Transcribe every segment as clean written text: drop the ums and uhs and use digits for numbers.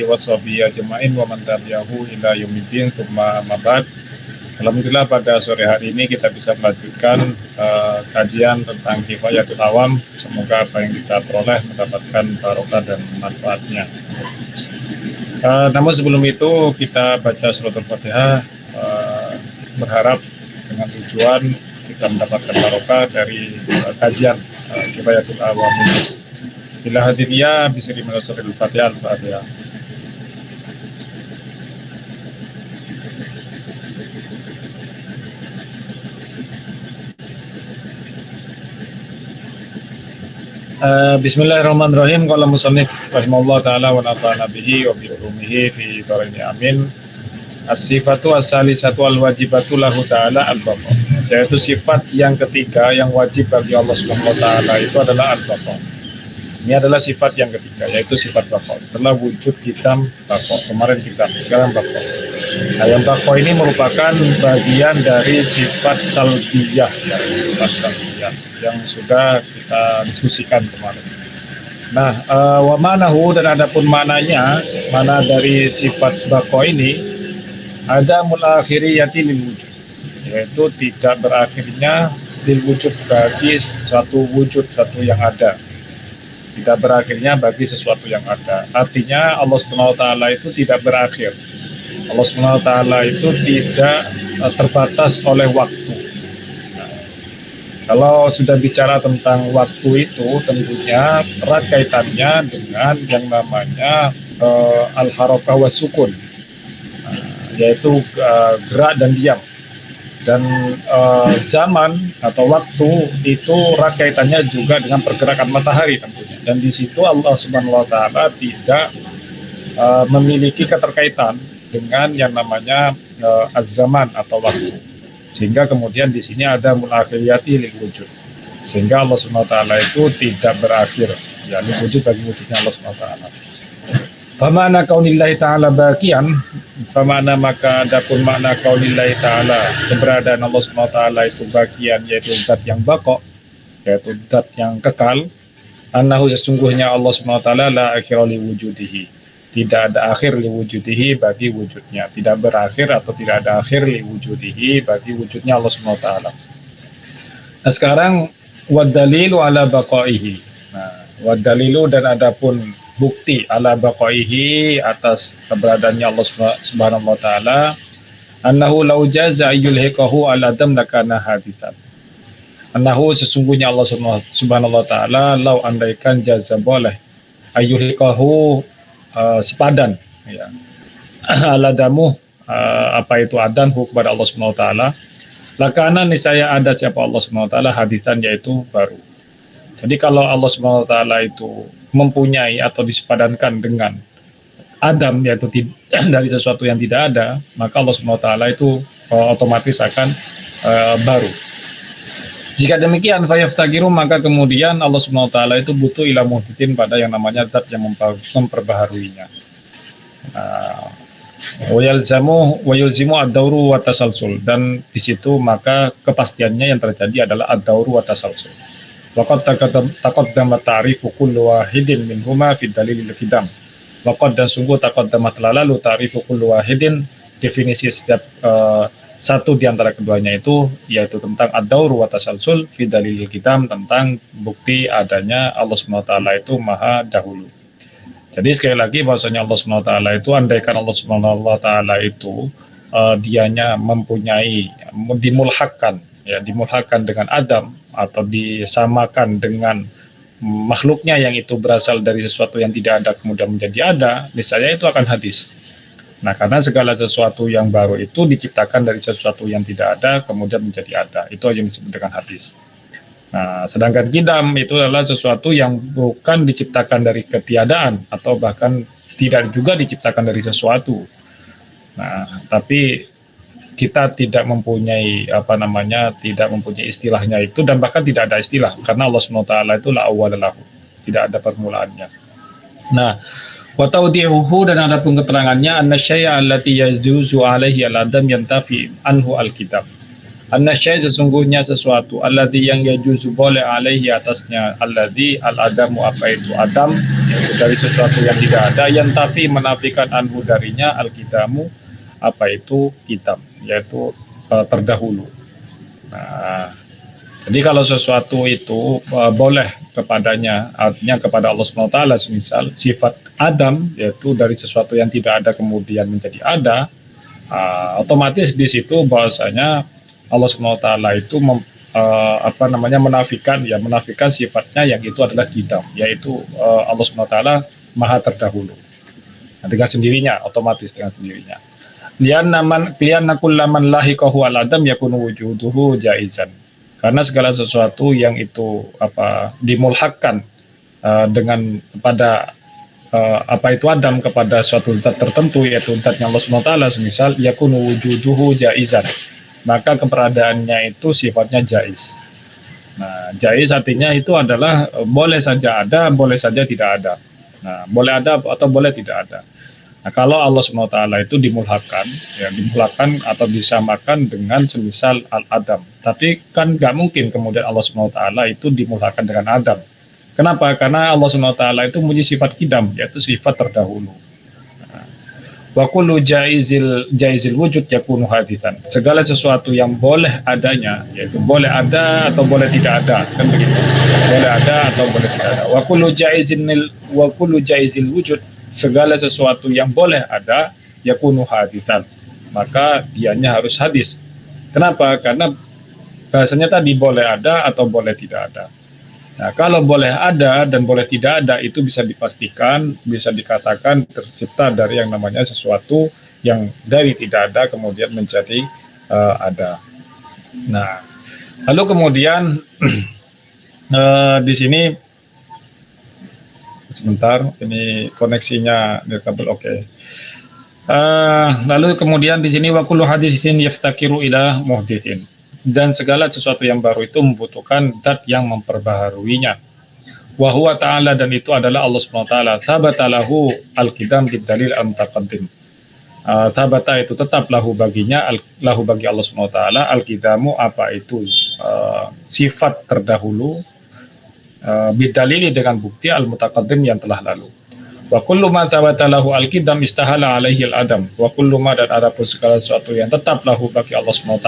washabihi ajma'in wa man tabi'ahu ila yaumiddin tsumma amma ba'd. Alhamdulillah pada sore hari ini kita bisa melanjutkan kajian tentang Kifayatul Awam. Semoga apa yang kita peroleh mendapatkan barokah dan manfaatnya. Namun sebelum itu kita baca surat Al-Fatihah, berharap dengan tujuan kita mendapatkan barokah dari kajian Kifayatul Awam ini. Bila hadirnya bisa dimengerti Al-Fatihah. Bismillahirrahmanirrahim. Qala musannif rahimahullah taala wa nafa'ana bihi wa bi ulumihi fi dharain amin. As-sifatu as-salisatu al-wajibatu lahu ta'ala al-baqa. Yaitu sifat yang ketiga yang wajib bagi Allah Subhanahu wa taala itu adalah al-baqa. Ini adalah sifat yang ketiga, yaitu sifat baqa. Setelah wujud hitam baqa, kemarin hitam, sekarang baqa. Nah, yang baqa ini merupakan bagian dari sifat salbiyah, yang sudah kita diskusikan kemarin. Nah, wa ma'nahu, dan adapun maknanya, mana dari sifat baqa ini ada mulakhiriyati lil wujud, yaitu tidak berakhirnya lil wujud bagi suatu wujud, satu yang ada. Tidak berakhirnya bagi sesuatu yang ada. Artinya Allah Subhanahu wa taala itu tidak berakhir. Allah Subhanahu wa taala itu tidak terbatas oleh waktu. Nah, kalau sudah bicara tentang waktu itu tentunya erat kaitannya dengan yang namanya al-harakah wa sukun. Yaitu gerak dan diam. Dan zaman atau waktu itu erat kaitannya juga dengan pergerakan matahari tentunya. Dan di situ Allah Subhanahu wa taala tidak memiliki keterkaitan dengan yang namanya az-zaman atau waktu. Sehingga kemudian di sini ada mulakhiriyati lil wujud. Sehingga Allah Subhanahu wa taala itu tidak berakhir, ya, lil wujud bagi wujudnya Allah Subhanahu wa taala. Famana kaunillahi ta'ala baqiyan, famana maka adapun makna kaunillahi ta'ala, keberadaan Allah Subhanahu wa taala itu baqiyan, yaitu zat yang baqa, yaitu zat yang kekal. Annahu, sesungguhnya Allah Subhanahu wa taala la akhira li wujudihi, tidak ada akhir li wujudihi bagi wujudnya, tidak berakhir atau tidak ada akhir li wujudihi bagi wujudnya Allah Subhanahu wa taala. Nah, sekarang wad dalilu ala baqaihi. Nah, wad dalilu, dan adapun bukti ala baqaihi, atas keberadaannya Allah Subhanahu wa taala, annahu law jaza ayyulhiqahu ala adam lakana haditsan. Annahu, sesungguhnya Allah Subhanahu wa taala, lau andaikan jaza boleh ayyulhiqahu sepadan, ya, ala damu, apa itu adam kepada Allah Subhanahu wa taala, lakana niscaya ada siapa Allah Subhanahu wa taala haditsan, yaitu baru. Jadi kalau Allah Subhanahu wa taala itu mempunyai atau disepadankan dengan Adam, yaitu dari sesuatu yang tidak ada, maka Allah Subhanahu wa taala itu otomatis akan baru. Jika demikian, fayaftagiru, maka kemudian Allah Subhanahu wa taala itu butuh ila muhditsin, pada yang namanya zat yang memperbaharuinya. Wa yalzimu ad-dauru wa tasalsul, dan di situ maka kepastiannya yang terjadi adalah ad-dauru wa tasalsul. Waqad taqaddama ta'rifu kulli wahidin minhuma fi dalilil qidam. Waqad, dan sungguh taqaddama telah lalu ta'rifu kulli wahidin, definisi setiap satu di antara keduanya itu, yaitu tentang ad-daur wa tasalsul fi dalilil qidam, tentang bukti adanya Allah Subhanahu wa taala itu maha dahulu. Jadi sekali lagi bahwasanya Allah Subhanahu wa taala itu, andaikan Allah Subhanahu wa taala itu dianya mempunyai, dimulhakkan, ya, dimulhakkan dengan Adam atau disamakan dengan makhluknya yang itu berasal dari sesuatu yang tidak ada kemudian menjadi ada, niscaya itu akan hadis. Nah, karena segala sesuatu yang baru itu diciptakan dari sesuatu yang tidak ada kemudian menjadi ada, itu yang disebut dengan hadis. Nah, sedangkan qidam itu adalah sesuatu yang bukan diciptakan dari ketiadaan atau bahkan tidak juga diciptakan dari sesuatu. Nah, tapi kita tidak mempunyai tidak mempunyai istilahnya itu, dan bahkan tidak ada istilah karena Allah Subhanahu wa taala itu la awwala lahu, tidak ada permulaannya. Nah, wa tawdihuhu, dan ada pun keterangannya, anna syai'a allati yajuzu alaihi al-adam yantafi anhu al-kitab. An-nasyai sesungguhnya sesuatu alladzi yang yajuzu boleh alaihi atasnya alladzi al-adamu apa itu adam, yaitu dari sesuatu yang tidak ada, yang tafi menafikan anhu darinya al-kidamu apa itu kitab, yaitu terdahulu. Nah, jadi kalau sesuatu itu boleh kepadanya, artinya kepada Allah SWT, semisal sifat adam, yaitu dari sesuatu yang tidak ada kemudian menjadi ada, otomatis di situ bahwasanya Allah SWT itu menafikan sifatnya yang itu adalah kitab, yaitu Allah SWT maha terdahulu. Nah, dengan sendirinya, otomatis dengan sendirinya. Lian kullaman lahiqahu al-adam yakunu wujuduhu jaizan. Karena segala sesuatu yang itu dimulhakkan dengan pada apa itu adam kepada suatu zat tertentu, yaitu zatnya Allah SWT, semisal yakunu wujuduhu jaizan, maka keberadaannya itu sifatnya jaiz. Nah, jaiz artinya itu adalah boleh saja ada, boleh saja tidak ada. Nah, boleh ada atau boleh tidak ada. Nah, kalau Allah SWT itu dimulhakkan atau disamakan dengan semisal al-adam. Tapi kan nggak mungkin kemudian Allah SWT itu dimulhakkan dengan adam. Kenapa? Karena Allah SWT itu punya sifat kidam, yaitu sifat terdahulu. Wa kullu jaizil wujud yakunu hadithan. Segala sesuatu yang boleh adanya, yaitu boleh ada atau boleh tidak ada, kan begitu. Boleh ada atau boleh tidak ada. Wa kullu jaizil wujud, segala sesuatu yang boleh ada yakunu hadithan, maka dianya harus hadis. Kenapa? Karena bahasanya tadi boleh ada atau boleh tidak ada. Nah, kalau boleh ada dan boleh tidak ada itu bisa dipastikan, bisa dikatakan tercipta dari yang namanya sesuatu yang dari tidak ada kemudian menjadi ada. Nah, lalu kemudian di sini sebentar, ini koneksinya dari kabel. Oke. Lalu kemudian di sini wa kullu haditsin yaftakiru ila muhditsin, dan segala sesuatu yang baru itu membutuhkan zat yang memperbaharuinya. Wa huwa ta'ala, dan itu adalah Allah SWT. Thabata lahu al-qidam bid-dalil al-mutaqaddim. Thabata itu tetap lahu baginya, lahu bagi Allah SWT, al-qidamu apa itu sifat terdahulu, bidalili dengan bukti al-mutaqaddim yang telah lalu. Wa kullu ma thabata lahu al-qidam istahala alaihi al-adam. Wa kullu ma, dan adapun segala sesuatu yang tetap lahu bagi Allah SWT,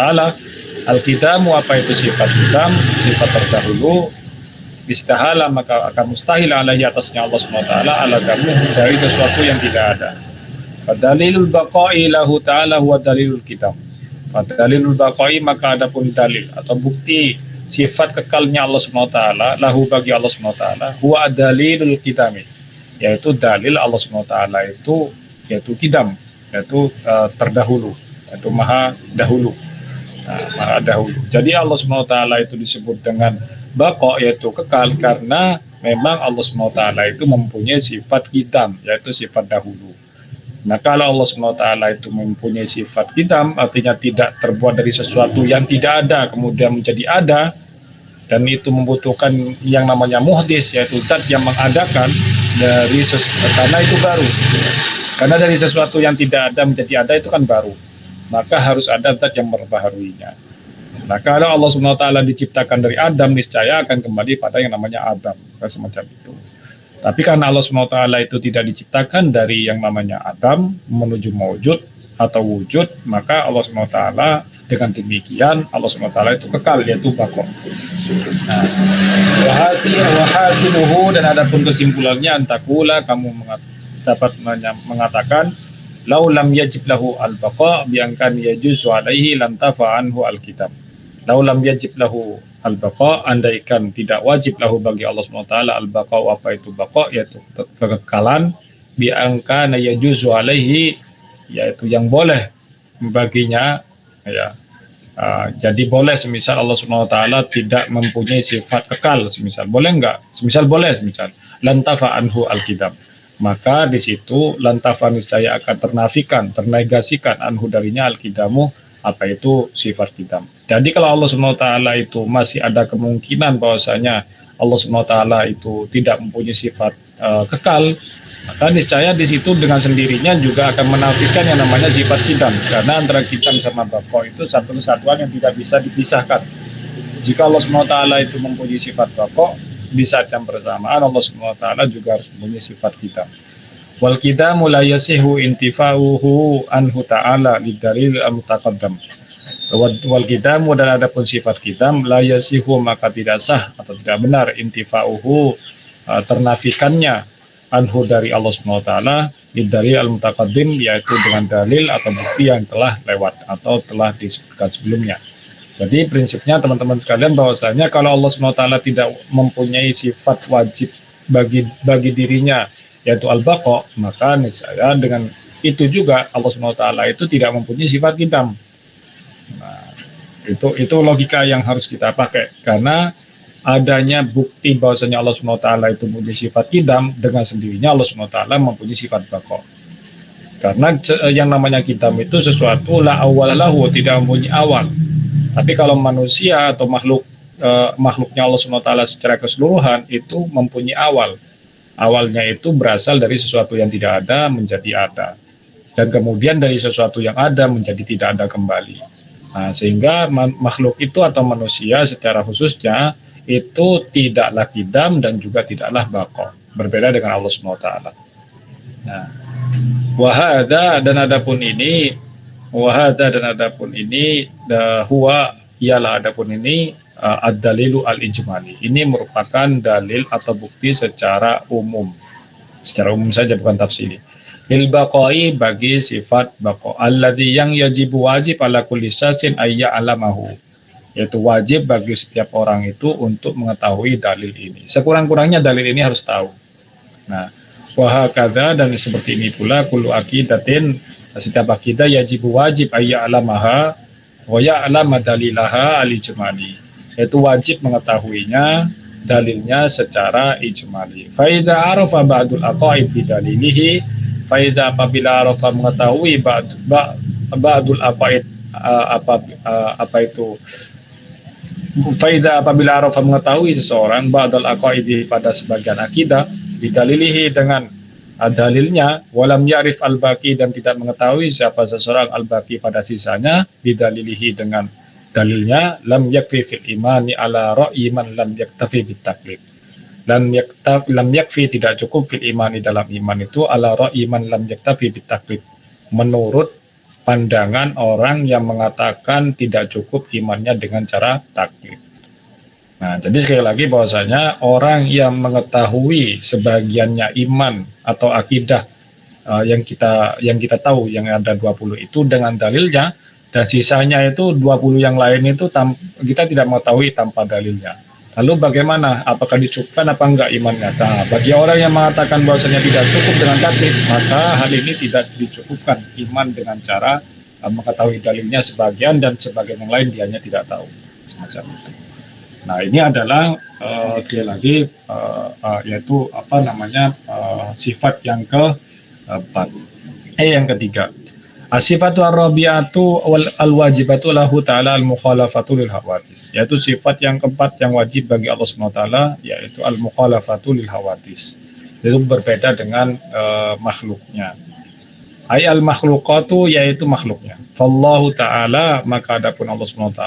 al-qidamu apa itu sifat qidam, sifat terdahulu, istahala maka akan mustahil alaihi atasnya Allah SWT al-adamu dari sesuatu yang tidak ada. Fadalilul baqa'i lahu ta'ala huwa dalilul qidam. Fadalilul baqa'i, maka adapun dalil atau bukti sifat kekalnya Allah SWT lahu bagi Allah SWT huwa dalilul qidami, yaitu dalil Allah SWT itu yaitu qidam, yaitu terdahulu, yaitu maha dahulu. Nah, maha dahulu. Jadi Allah SWT itu disebut dengan baqa, yaitu kekal, karena memang Allah SWT itu mempunyai sifat qidam, yaitu sifat dahulu. Nah, kalau Allah SWT itu mempunyai sifat qidam, artinya tidak terbuat dari sesuatu yang tidak ada kemudian menjadi ada, dan itu membutuhkan yang namanya muhdis, yaitu zat yang mengadakan dari karena itu baru. Karena dari sesuatu yang tidak ada menjadi ada itu kan baru, maka harus ada zat yang memperbaharuinya. Nah, kalau Allah SWT diciptakan dari Adam, niscaya akan kembali pada yang namanya Adam, semacam itu. Tapi karena Allah SWT itu tidak diciptakan dari yang namanya Adam menuju mawujud atau wujud, maka Allah SWT dengan demikian Allah SWT itu kekal, yaitu baqo. Nah, wahasiluhu, dan adapun kesimpulannya antakula, kamu dapat mengatakan lau lam yajib lahu al-baqa biangkan yajuzu alaihi lantafa anhu al-kitab. Lau lam yajib lahu al-baqa, andaikan tidak wajib lahu bagi Allah SWT al-baqa, apa itu baqa, yaitu kekekalan, biangkan yajuzu alaihi, yaitu yang boleh baginya, ya. Jadi boleh semisal Allah SWT tidak mempunyai sifat kekal, semisal boleh enggak? Semisal boleh, semisal lantafa anhu al-kitab, maka di situ lantafa niscaya akan ternafikan, ternegasikan anhu darinya al-kidamu, apa itu sifat qidam. Jadi kalau Allah SWT itu masih ada kemungkinan bahwasanya Allah SWT itu tidak mempunyai sifat kekal, Maka niscaya di situ dengan sendirinya juga akan menafikan yang namanya sifat qidam, karena antara qidam sama baqo itu satu kesatuan yang tidak bisa dipisahkan. Jika Allah SWT itu mempunyai sifat baqo, di saat yang bersamaan Allah SWT juga harus mempunyai sifat qidam. Wal qidamu la yasihu intifa'uhu anhu ta'ala lidalil al-mutaqaddam. Wal qidamu, dan adapun sifat qidam, la yasihu maka tidak sah atau tidak benar intifa'uhu ternafikannya anhu dari Allah SWT dari al-mutaqaddim, yaitu dengan dalil atau bukti yang telah lewat atau telah disebutkan sebelumnya. Jadi prinsipnya teman-teman sekalian bahwasanya kalau Allah SWT tidak mempunyai sifat wajib bagi dirinya yaitu al-baqa, maka niscaya dengan itu juga Allah SWT itu tidak mempunyai sifat qidam. Nah, itu logika yang harus kita pakai, karena adanya bukti bahwasanya Allah SWT itu mempunyai sifat qidam, dengan sendirinya Allah SWT mempunyai sifat baqo. Karena yang namanya qidam itu sesuatu la awal lahu, tidak mempunyai awal. Tapi kalau manusia atau makhluknya Allah SWT secara keseluruhan itu mempunyai awal. Awalnya itu berasal dari sesuatu yang tidak ada menjadi ada, dan kemudian dari sesuatu yang ada menjadi tidak ada kembali. Nah, sehingga makhluk itu atau manusia secara khususnya itu tidaklah qidam dan juga tidaklah baqo, berbeda dengan Allah SWT. Nah, wahada dan adapun ini huwa ialah adapun ini ad-dalilu al-ijmali. Ini merupakan dalil atau bukti secara umum saja, bukan tafsili. Lil baqai, bagi sifat baqo, alladzi yang wajib ala kulli syasin ayya alamahu, yaitu wajib bagi setiap orang itu untuk mengetahui dalil ini. Sekurang-kurangnya dalil ini harus tahu. Nah, wahakadha, dan seperti ini pula kullu aqidatin, setiap akidah wajib ayya alamaha wa ya'lam dalilaha al-ijmali, yaitu wajib mengetahuinya dalilnya secara ijmali. Fa idza arafa ba'dul aqaid bi dalilihi, fa idza apabila arafa mengetahui ba'dul aqaid Faida apabila arafa mengetahui seseorang ba'dal aqaidi pada sebagian akidah bidalilihi dengan dalilnya, walam ya'rif al-baqi, dan tidak mengetahui siapa seseorang al-baqi pada sisanya bidalilihi dengan dalilnya, lam yakfi fil imani ala ra'yi man lam yaktafi bitaklid. Lam yakfi, tidak cukup fil imani, dalam iman itu, ala ra'yi man lam yaktafi bitaklid, menurut pandangan orang yang mengatakan tidak cukup imannya dengan cara taklid. Nah, jadi sekali lagi bahwasanya orang yang mengetahui sebagiannya iman atau akidah yang kita tahu yang ada 20 itu dengan dalilnya, dan sisanya itu 20 yang lain itu kita tidak mengetahui tanpa dalilnya. Lalu bagaimana? Apakah dicukupkan apa enggak imannya? Nah, bagi orang yang mengatakan bahwasanya tidak cukup dengan taklid, maka hal ini tidak dicukupkan iman dengan cara mengetahui dalilnya sebagian dan sebagian yang lain dianya tidak tahu, semacam itu. Nah, ini adalah sekali lagi yaitu sifat yang keempat. Yang ketiga, as-sifatu ar-rabi'atu al-wajibatu lahu ta'ala al-mukhalafatu lil hawadis, yaitu sifat yang keempat yang wajib bagi Allah SWT, yaitu al-mukhalafatu lil hawadis, itu berbeda dengan makhluknya. Ay al-makhluqatu, yaitu makhluknya. Fallahu ta'ala, maka adapun Allah SWT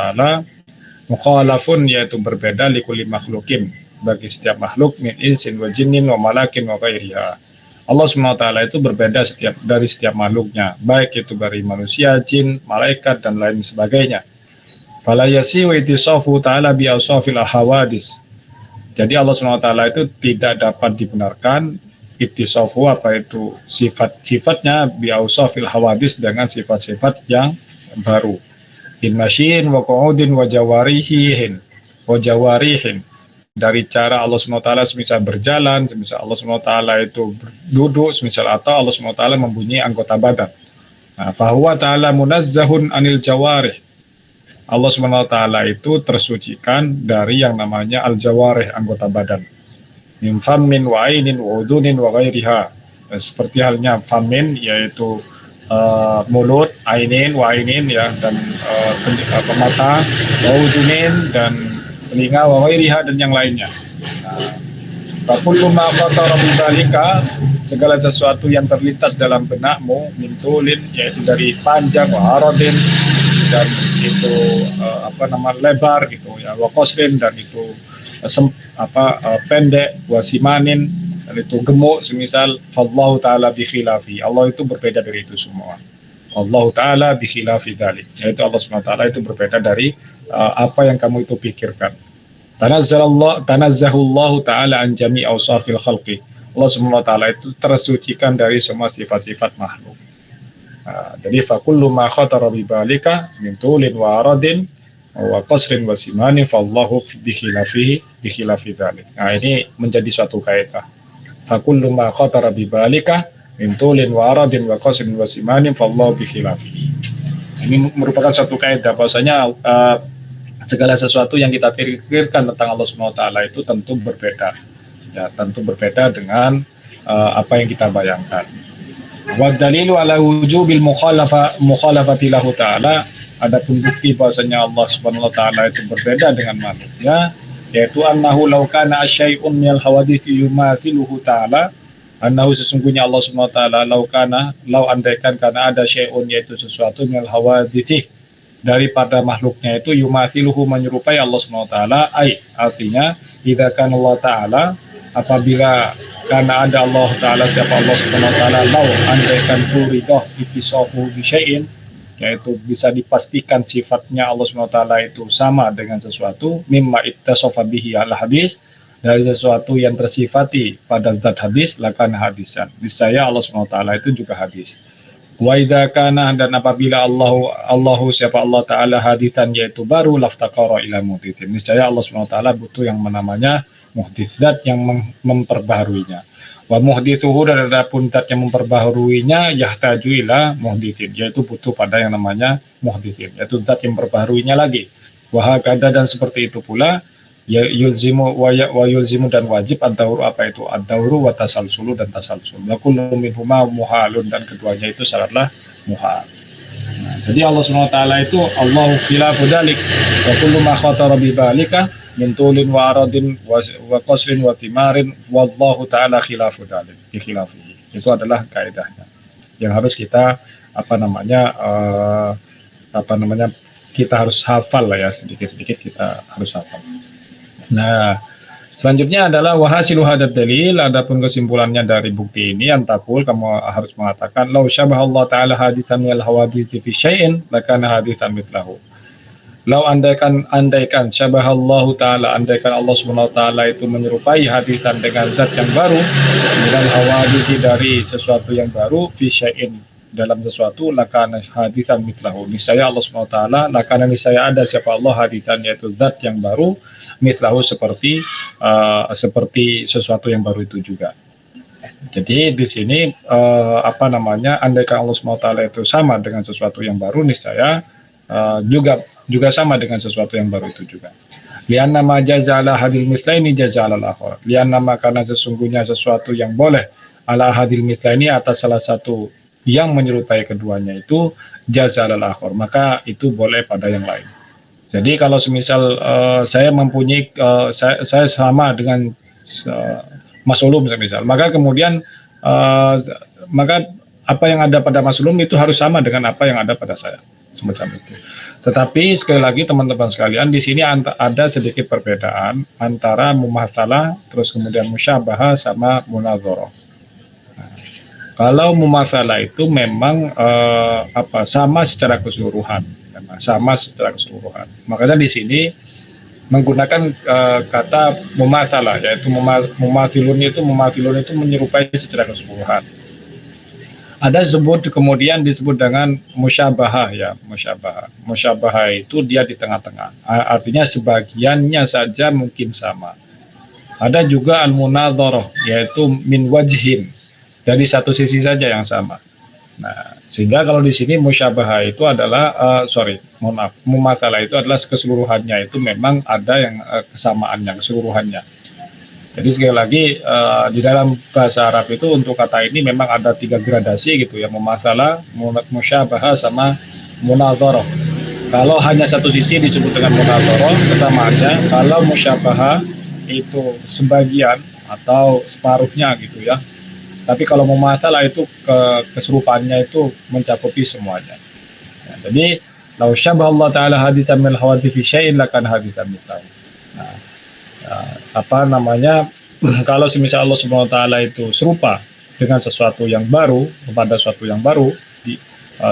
mukhalafun, yaitu berbeda likulli makhlukin, bagi setiap makhluk, min insin wa jinnin wa malakin wa ghairiha. Allah SWT itu berbeda dari setiap makhluknya, baik itu dari manusia, jin, malaikat, dan lain sebagainya. Fala yasihu ittisafu ta'ala bi awsafil hawadis. Jadi Allah SWT itu tidak dapat dibenarkan ittisafu, apa itu sifat-sifatnya, bi awsafil hawadis, dengan sifat-sifat yang baru. In masyin wa qu'udin wa jawarihin, dari cara Allah SWT semisal berjalan, semisal Allah SWT itu duduk, semisal atau Allah SWT mempunyai anggota badan. Nah, fahuwa ta'ala munazzahun anil jawarih. Allah SWT itu tersucikan dari yang namanya al-jawarih, anggota badan. Min fammin wa ainin wa udunin wa ghairiha. Seperti halnya famin, yaitu mulut, ainin wa ainin, ya, dan mata, wa udunin, dan telinga, wa ghairiha, dan yang lainnya. Nah, kullu ma fatara min dzalika, segala sesuatu yang terlintas dalam benakmu, min tulin, yaitu dari panjang, wa aradin, dan itu lebar gitu ya, wa qasrin, dan itu pendek, wa simanin, dan itu gemuk semisal, fallahu taala bi khilafi, Allah itu berbeda dari itu semua. Allah taala bi khilafi dzalik, yaitu Allah Subhanahu wa taala itu berbeda dari apa yang kamu itu pikirkan. Tanazzahullahu ta'ala an jami' awsafil khalqi. Allah Subhanahu wa taala itu tersucikan dari semua sifat-sifat makhluk. Jadi fa kullu ma khatara bi balika min tulin wa aradin wa qasrin wa simanin fallahu bi khilafi dzalik. Nah, ini menjadi suatu kaidah. Fa kullu ma khatara bi balika min tulin wa aradin wa qasrin wa simanin fallahu bi khilafihi. Ini merupakan suatu kaidah bahwasanya segala sesuatu yang kita pikirkan tentang Allah Subhanahu wa taala itu tentu berbeda. Ya, tentu berbeda dengan apa yang kita bayangkan. Wa dalilu ala wujubil mukhalafati lahu ta'ala, adapun bukti bahwasanya Allah Subhanahu wa taala itu berbeda dengan makhluknya, yaitu annahu law kana asyai'un minal hawadits yumathiluhu ta'ala, annahu sesungguhnya Allah Subhanahu wa taala law andaikan karena ada syai'un, yaitu sesuatu minal hawadits, daripada makhluknya itu, yumathiluhu menyerupai Allah Subhanahu wa taala, artinya idza kana Allah taala, apabila karena ada Allah taala, siapa Allah Subhanahu wa taala, law andaikan furidah ittisafu bi syai'in, yaitu bisa dipastikan sifatnya Allah Subhanahu wa taala itu sama dengan sesuatu, mimma ittasafa bihi al hadis, dari sesuatu yang tersifati pada zat hadis, lakan hadisan, niscaya Allah Subhanahu wa taala itu juga hadis. Wa idza kana, dan apabila Allahu siapa Allah taala hadisan, yaitu baru, laftaqara ila muhditsin, niscaya Allah Subhanahu wa taala butuh yang namanya muhdits, zat yang memperbaharuinya. Wa muhditsuhu, dan adapun zat yang memperbaharuinya, yahtaju ila muhditsin, yaitu butuh pada yang namanya muhditsin, yaitu zat yang memperbaharuinya lagi. Wa hakada, dan seperti itu pula, yulzimu wa yulzimu, dan wajib ad-dauru, apa itu ad-dauru, wa tasalsulu, dan tasalsul. Wa kullu minhuma muhalun, dan keduanya itu syaratlah muhal. Nah, jadi Allah Subhanahu wa taala itu Allahu khilafu dzalik, wa kullu ma khatara bi balika min tulin wa aradin wa qasrin wa timarin, wallahu taala khilafu dzalik bi khilafihi. Itu adalah kaidahnya yang harus kita kita harus hafal lah ya, sedikit-sedikit kita harus hafal. Nah, selanjutnya adalah wahasilu hadad dalil, adapun kesimpulannya dari bukti ini, antakul, kamu harus mengatakan, lau syabah Allah ta'ala hadithan minal hawaditsi fi syai'in lakana hadithan mithlahu. Lau andaikan syabah Allah ta'ala, andaikan Allah Subhanahu wa taala itu menyerupai hadithan dengan zat yang baru, minal hawaditsi, dari sesuatu yang baru, fi syai'in, dalam sesuatu, lakana hadithan mithlahu, niscaya Allah Subhanahu wa taala, lakana niscaya ada siapa Allah hadithan, yaitu zat yang baru, mithlahu, seperti sesuatu yang baru itu juga. Jadi di sini andaikan Allah Subhanahu wa taala itu sama dengan sesuatu yang baru, niscaya juga sama dengan sesuatu yang baru itu juga. Lianna ma jazala hadil mislaini jazala al-akhar. Lianna ma, karena sesungguhnya sesuatu yang boleh ala hadil mislaini, atas salah satu yang menyerupai keduanya itu, jazal al-akhir, maka itu boleh pada yang lain. Jadi kalau semisal saya mempunyai saya sama dengan Mas Ulum semisal, maka kemudian maka apa yang ada pada Mas Ulum itu harus sama dengan apa yang ada pada saya, semacam itu. Tetapi sekali lagi teman-teman sekalian, di sini ada sedikit perbedaan antara mumatsalah, terus kemudian musyabahah, sama munadzarah. Kalau mumatsalah itu memang sama secara keseluruhan, Makanya di sini menggunakan kata mumatsalah, yaitu mumathilun itu menyerupai secara keseluruhan. Ada kemudian disebut dengan musyabahah ya, musyabahah itu dia di tengah-tengah, artinya sebagiannya saja mungkin sama. Ada juga al-munadzarah, yaitu min wajhin, dari satu sisi saja yang sama. Nah, sehingga kalau di sini musyabahah itu adalah mumatsalah itu adalah keseluruhannya, itu memang ada yang kesamaannya, keseluruhannya. Jadi sekali lagi di dalam bahasa Arab itu untuk kata ini memang ada 3 gradasi gitu ya, mumatsalah, musyabahah, sama munadzarah. Kalau hanya satu sisi disebut dengan munadzarah kesamaannya, kalau musyabahah itu sebagian atau separuhnya gitu ya, Tapi kalau mumatsalah itu keserupaannya itu mencakupi semuanya. Nah, jadi lau syabah Allah taala haditsan min hawadits fi syai'in lakan haditsan mithlahu. Nah, apa namanya kalau semisal Allah Subhanahu wa taala itu serupa dengan sesuatu yang baru kepada sesuatu yang baru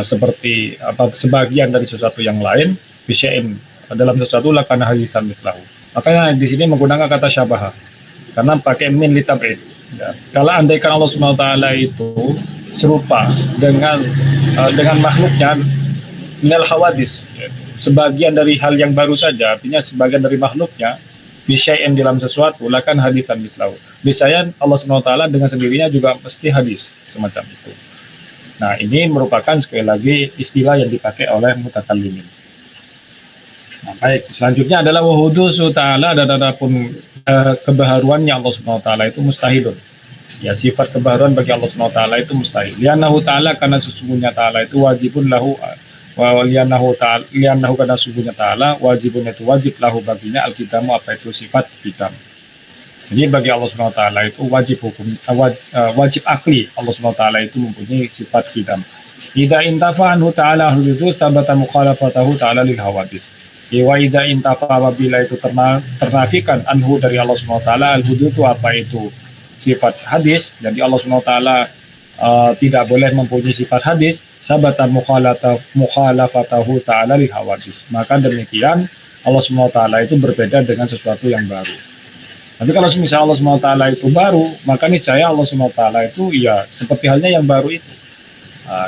seperti apa sebagian dari sesuatu yang lain bisya'in dalam sesuatu lakan haditsan mithlahu. Makanya di sini menggunakan kata syabaha karena pakai min litab'id. Ya. Kalau andaikan Allah Subhanahu wa taala itu serupa dengan makhluknya minal hawadis, yaitu sebagian dari hal yang baru saja, artinya sebagian dari makhluknya bisyai'in dalam sesuatu lakan haditsan mithlahu. Bisyai'in Allah Subhanahu wa taala dengan sendirinya juga mesti hadis semacam itu. Nah, ini merupakan sekali lagi istilah yang dipakai oleh mutakallimin. Nah, baik, selanjutnya adalah wahudusu ta'ala dan adapun kebaharuannya Allah Subhanahu wa taala itu mustahilun. Ya, sifat kebaharuan bagi Allah Subhanahu wa taala itu mustahil. Li'annahu ta'ala karena sesungguhnya ta'ala itu wajibun lahu wa li'annahu karena sesungguhnya ta'ala wajibun itu wajib lahu baginya al-qitamu apa itu sifat qitam. Jadi bagi Allah Subhanahu wa taala itu wajib hukum wajib akli Allah Subhanahu wa taala itu mempunyai sifat qitam. Idza intafa anhu ta'ala al-wujud sabata mukhalafatahu ta'ala lil hawadis. Wa idza intafa apabila itu ternafikan anhu dari Allah Subhanahu wa taala al-hudud itu apa itu sifat hadis, jadi Allah Subhanahu wa taala tidak boleh mempunyai sifat hadis, sabata mukhalafatahu ta'ala li hawadis. Maka demikian Allah Subhanahu wa taala itu berbeda dengan sesuatu yang baru. Tapi kalau misalnya Allah Subhanahu wa taala itu baru, maka niscaya Allah Subhanahu wa taala itu ya seperti halnya yang baru itu.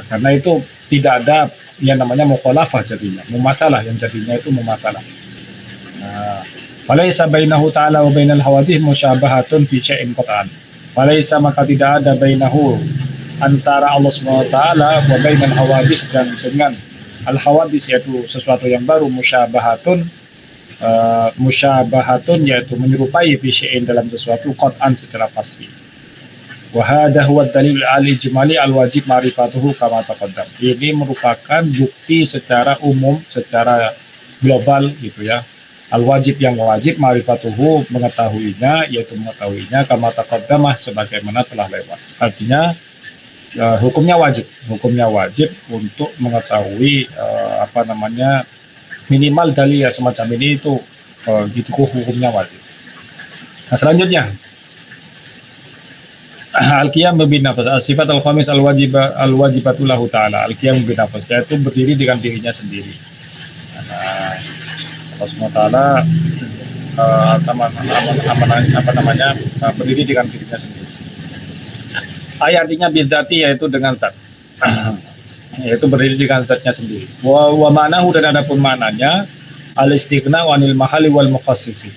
Karena itu tidak ada yang namanya mukhalafah jadinya, mumatsalah yang jadinya itu mumatsalah. Falaisa bainahu ta'ala wa bainal hawadith musyabahatun fi syai'in qat'an. Falaisa maka tidak ada bainahu antara Allah Subhanahu wa taala wa bainal hawadith dan dengan al hawadith yaitu sesuatu yang baru musyabahatun yaitu menyerupai fi syai'in dalam sesuatu qat'an secara pasti. Wa hadha huwa dalil al-ijmali al-wajib ma'rifatuhu kama taqaddam. Ini merupakan bukti secara umum, secara global gitu ya. Al-wajib yang wajib ma'rifatuhu mengetahuinya, yaitu mengetahuinya kama taqaddamah sebagaimana telah lewat. Artinya hukumnya wajib untuk mengetahui apa namanya minimal dalil ya semacam ini itu gitu hukumnya wajib. Nah, selanjutnya al-qiyam bin nafas, sifat al-khamis al-wajibatu lahu ta'ala, al-qiyam bin nafas, yaitu berdiri dengan dirinya sendiri. Nah, Allah Subhanahu wa taala berdiri dengan dirinya sendiri. Artinya bidzati yaitu dengan zat. Yaitu berdiri dengan zatnya sendiri. Wa ma'nahu dan adapun maknanya al-istighna anil mahali wal mukhassisi.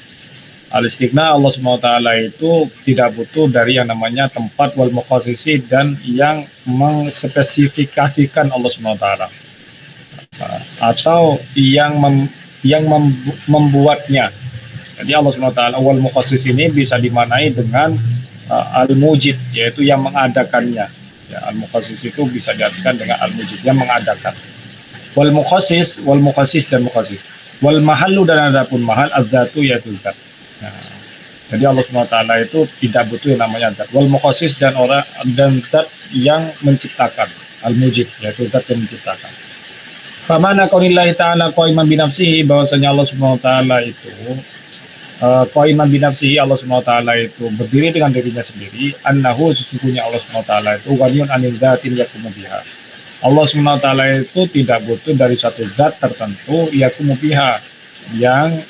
Al-istighna Allah Subhanahu wa taala itu tidak butuh dari yang namanya tempat wal mukhassisi dan yang mengspesifikasikan Allah Subhanahu wa taala. Atau yang membuatnya. Jadi Allah Subhanahu wa taala wal mukhassis ini bisa dimaknai dengan al-mujid yaitu yang mengadakannya. Ya, al-mukhassis itu bisa diartikan dengan al-mujid yang mengadakan. Wal mukhassis dan mukhassis. Wal mahallu dan adapun mahal az-zatu yaitu zat. Nah, jadi Allah Subhanahu wa taala itu tidak butuh yang namanya zat. Wal mukhassis dan zat yang menciptakan, al-mujid yaitu zat yang menciptakan. Famana qaulillah ta'ala qaiman bi nafsihi, bahwasanya Allah Subhanahu wa taala itu qaiman bi nafsihi, Allah Subhanahu wa taala itu berdiri dengan dirinya sendiri, annahu sesungguhnya Allah Subhanahu wa taala itu ghaniyun 'anil dzatin yaqumu biha. Allah Subhanahu wa taala itu tidak butuh dari satu zat tertentu yaqumu biha yang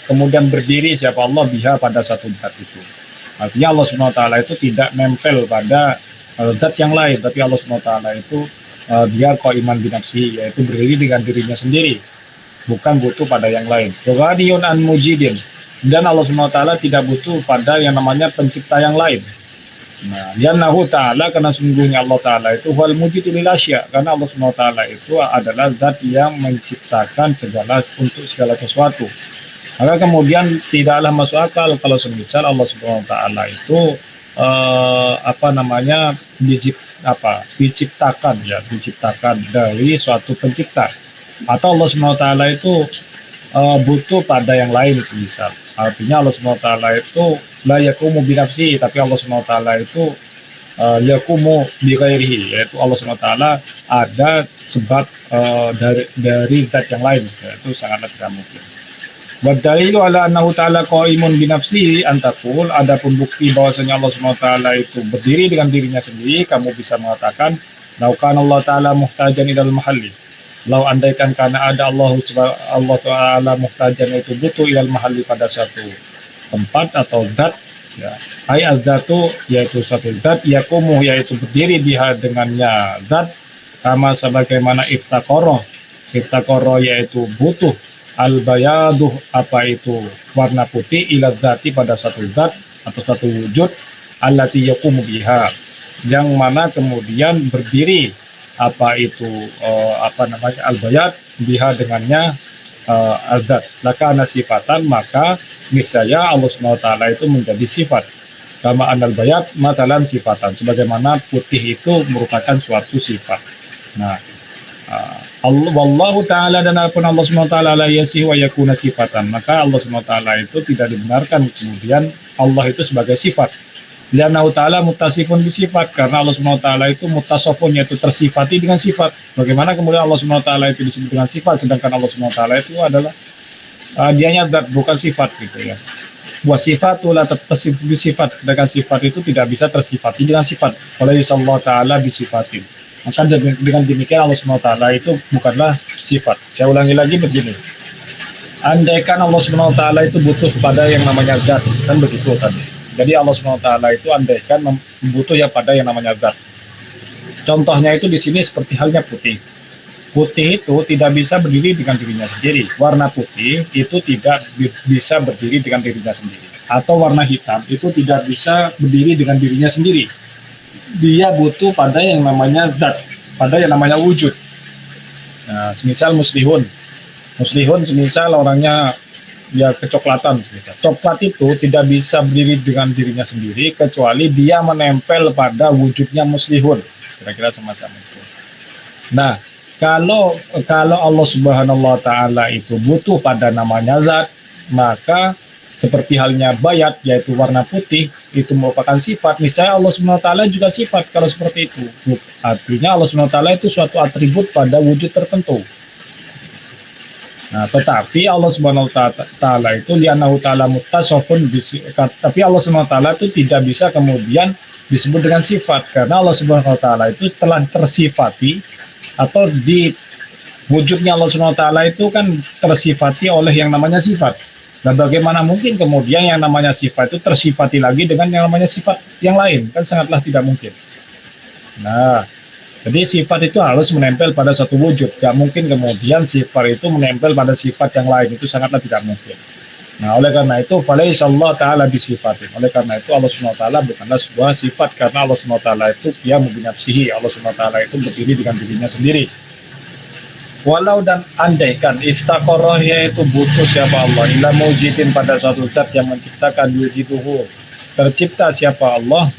kemudian berdiri siapa Allah biha pada satu zat itu. Artinya Allah Subhanahu wa taala itu tidak nempel pada zat yang lain, tapi Allah Subhanahu wa taala itu dia qaiman bi nafsihi, yaitu berdiri dengan dirinya sendiri, bukan butuh pada yang lain. Ghaniyun an mujidin, dan Allah Subhanahu wa taala tidak butuh pada yang namanya pencipta yang lain. Nah, yannahu ta'ala karena sungguhnya Allah taala itu wal mujidu lil asya, karena Allah Subhanahu wa taala itu adalah zat yang menciptakan untuk segala sesuatu. Maka kemudian tidaklah masuk akal kalau semisal Allah Subhanahu wa taala itu diciptakan dari suatu pencipta, atau Allah Subhanahu wa taala itu butuh pada yang lain semisal. Artinya Allah SWT itu la yakumu binafsi, tapi Allah SWT itu yakumu bi ghairihi, yaitu Allah SWT ada sebab dari zat yang lain, itu sangatlah tidak mungkin. Wa dalilu ala annahu ta'ala qaimun bi nafsihi antakul, adapun bukti bahwasanya Allah SWT itu berdiri dengan dirinya sendiri, kamu bisa mengatakan laukan Allah Ta'ala muhtajan ilal mahalli, lau andaikan karena ada Allah Ta'ala muhtajan itu butuh ilal mahalli pada satu tempat atau zat, ya. Ai az-zatu yaitu suatu zat, yakumu yaitu berdiri biha dengannya zat, sama sebagaimana iftaqara yaitu butuh, al-bayaduh apa itu warna putih, ila zati pada satu zat atau satu wujud, allati yakumu biha yang mana kemudian berdiri apa itu al-bayad biha dengannya al-zat, lakana sifatan, maka niscaya Allah SWT itu menjadi sifat, kama anal bayat matalan sifatan, sebagaimana putih itu merupakan suatu sifat. Nah, Allah wallahu taala, dan apapun Allah SWT la yasih wa yakuna sifatan, maka Allah SWT itu tidak dibenarkan kemudian Allah itu sebagai sifat. Liannahu ta'ala muttasifun bisifat, karena Allah SWT itu muttasafun, yaitu tersifati dengan sifat. Bagaimana kemudian Allah SWT itu disebut dengan sifat, sedangkan Allah SWT itu adalah dianya zat, bukan sifat gitu ya. Wa sifatu la tattasif bisifat, sedangkan sifat itu tidak bisa tersifati dengan sifat. Oleh Allah Ta'ala bisifatin, maka dengan demikian Allah SWT itu bukanlah sifat. Saya ulangi lagi begini, andaikan Allah SWT itu butuh pada yang namanya zat, kan begitu tadi. Jadi Allah SWT itu andaikan butuh ya pada yang namanya zat. Contohnya itu di sini seperti halnya putih. Putih itu tidak bisa berdiri dengan dirinya sendiri. Warna putih itu tidak bisa berdiri dengan dirinya sendiri. Atau warna hitam itu tidak bisa berdiri dengan dirinya sendiri. Dia butuh pada yang namanya zat, pada yang namanya wujud. Nah, semisal muslihun semisal orangnya ya kecoklatan, coklat itu tidak bisa berdiri dengan dirinya sendiri kecuali dia menempel pada wujudnya muslihun, kira-kira semacam itu. Nah, kalau Allah Subhanahu wa Ta'ala itu butuh pada namanya zat, maka seperti halnya bayat, yaitu warna putih, itu merupakan sifat, niscaya Allah Subhanahu wa Ta'ala juga sifat kalau seperti itu. Artinya Allah Subhanahu wa Ta'ala itu suatu atribut pada wujud tertentu. Nah, tetapi Allah Subhanahu wa Ta'ala itu li'annahu ta'ala muttasafun, tapi Allah Subhanahu wa Ta'ala itu tidak bisa kemudian disebut dengan sifat, karena Allah Subhanahu wa Ta'ala itu telah tersifati, atau di wujudnya Allah Subhanahu wa Ta'ala itu kan tersifati oleh yang namanya sifat. Nah, bagaimana mungkin kemudian yang namanya sifat itu tersifati lagi dengan yang namanya sifat yang lain? Kan sangatlah tidak mungkin. Nah, jadi sifat itu harus menempel pada satu wujud. Gak mungkin kemudian sifat itu menempel pada sifat yang lain. Itu sangatlah tidak mungkin. Nah, oleh karena itu, falaysa Allah Ta'ala bisifatin. Oleh karena itu, Allah SWT bukanlah sebuah sifat. Karena Allah SWT itu qiyamu binafsihi. Allah SWT itu berdiri dengan dirinya sendiri. Walau dan andaikan istaqarrah, yaitu butuh siapa Allah, ila mujidin pada suatu zat yang menciptakan, yujiduhu, tercipta siapa Allah,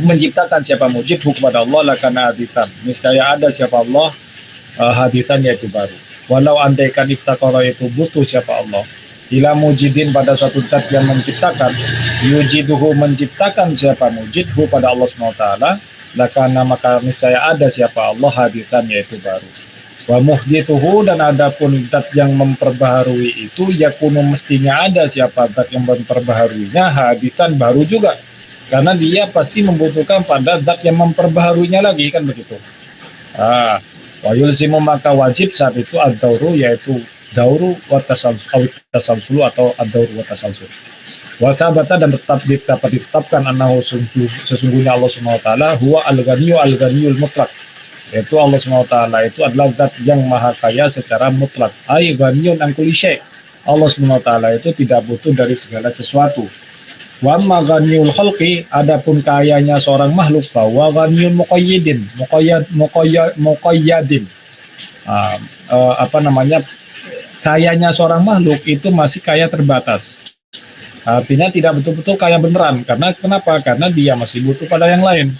menciptakan siapa mujid kepada Allah, lakana haditan, niscaya ada siapa Allah haditan, yaitu baru. Walau andaikan iftaqara itu butuh siapa Allah, ila mujidin pada suatu zat yang menciptakan, yujiduhu menciptakan siapa mujid pada Allah SWT, lakana maka niscaya ada siapa Allah haditan, yaitu baru. Wa muhdithuhu, dan adapun zat yang memperbaharui itu yakunu mestinya ada siapa zat yang memperbaharuinya haditan, baru juga. Karena dia pasti membutuhkan pada zat yang memperbaharuinya lagi, kan begitu. Wa yulzimu, maka wajib saat itu ad-dauru, yaitu dauru wa tasalsul atau ad-dauru wa tasalsul. Wa thabata, dan dapat ditetapkan annahu sesungguhnya Allah Subhanahu wa Ta'ala huwa al-ghaniyul mutlaq, yaitu Allah SWT itu adalah zat yang maha kaya secara mutlak. Ai ghaniyun an kulli syai'. Allah SWT itu tidak butuh dari segala sesuatu. Wa amma ghaniyul khalqi, adapun kayanya seorang makhluk, bahwa ghaniyun muqayyadin. Kayanya seorang makhluk itu masih kaya terbatas. Artinya tidak betul-betul kaya beneran. Karena kenapa? Karena dia masih butuh pada yang lain.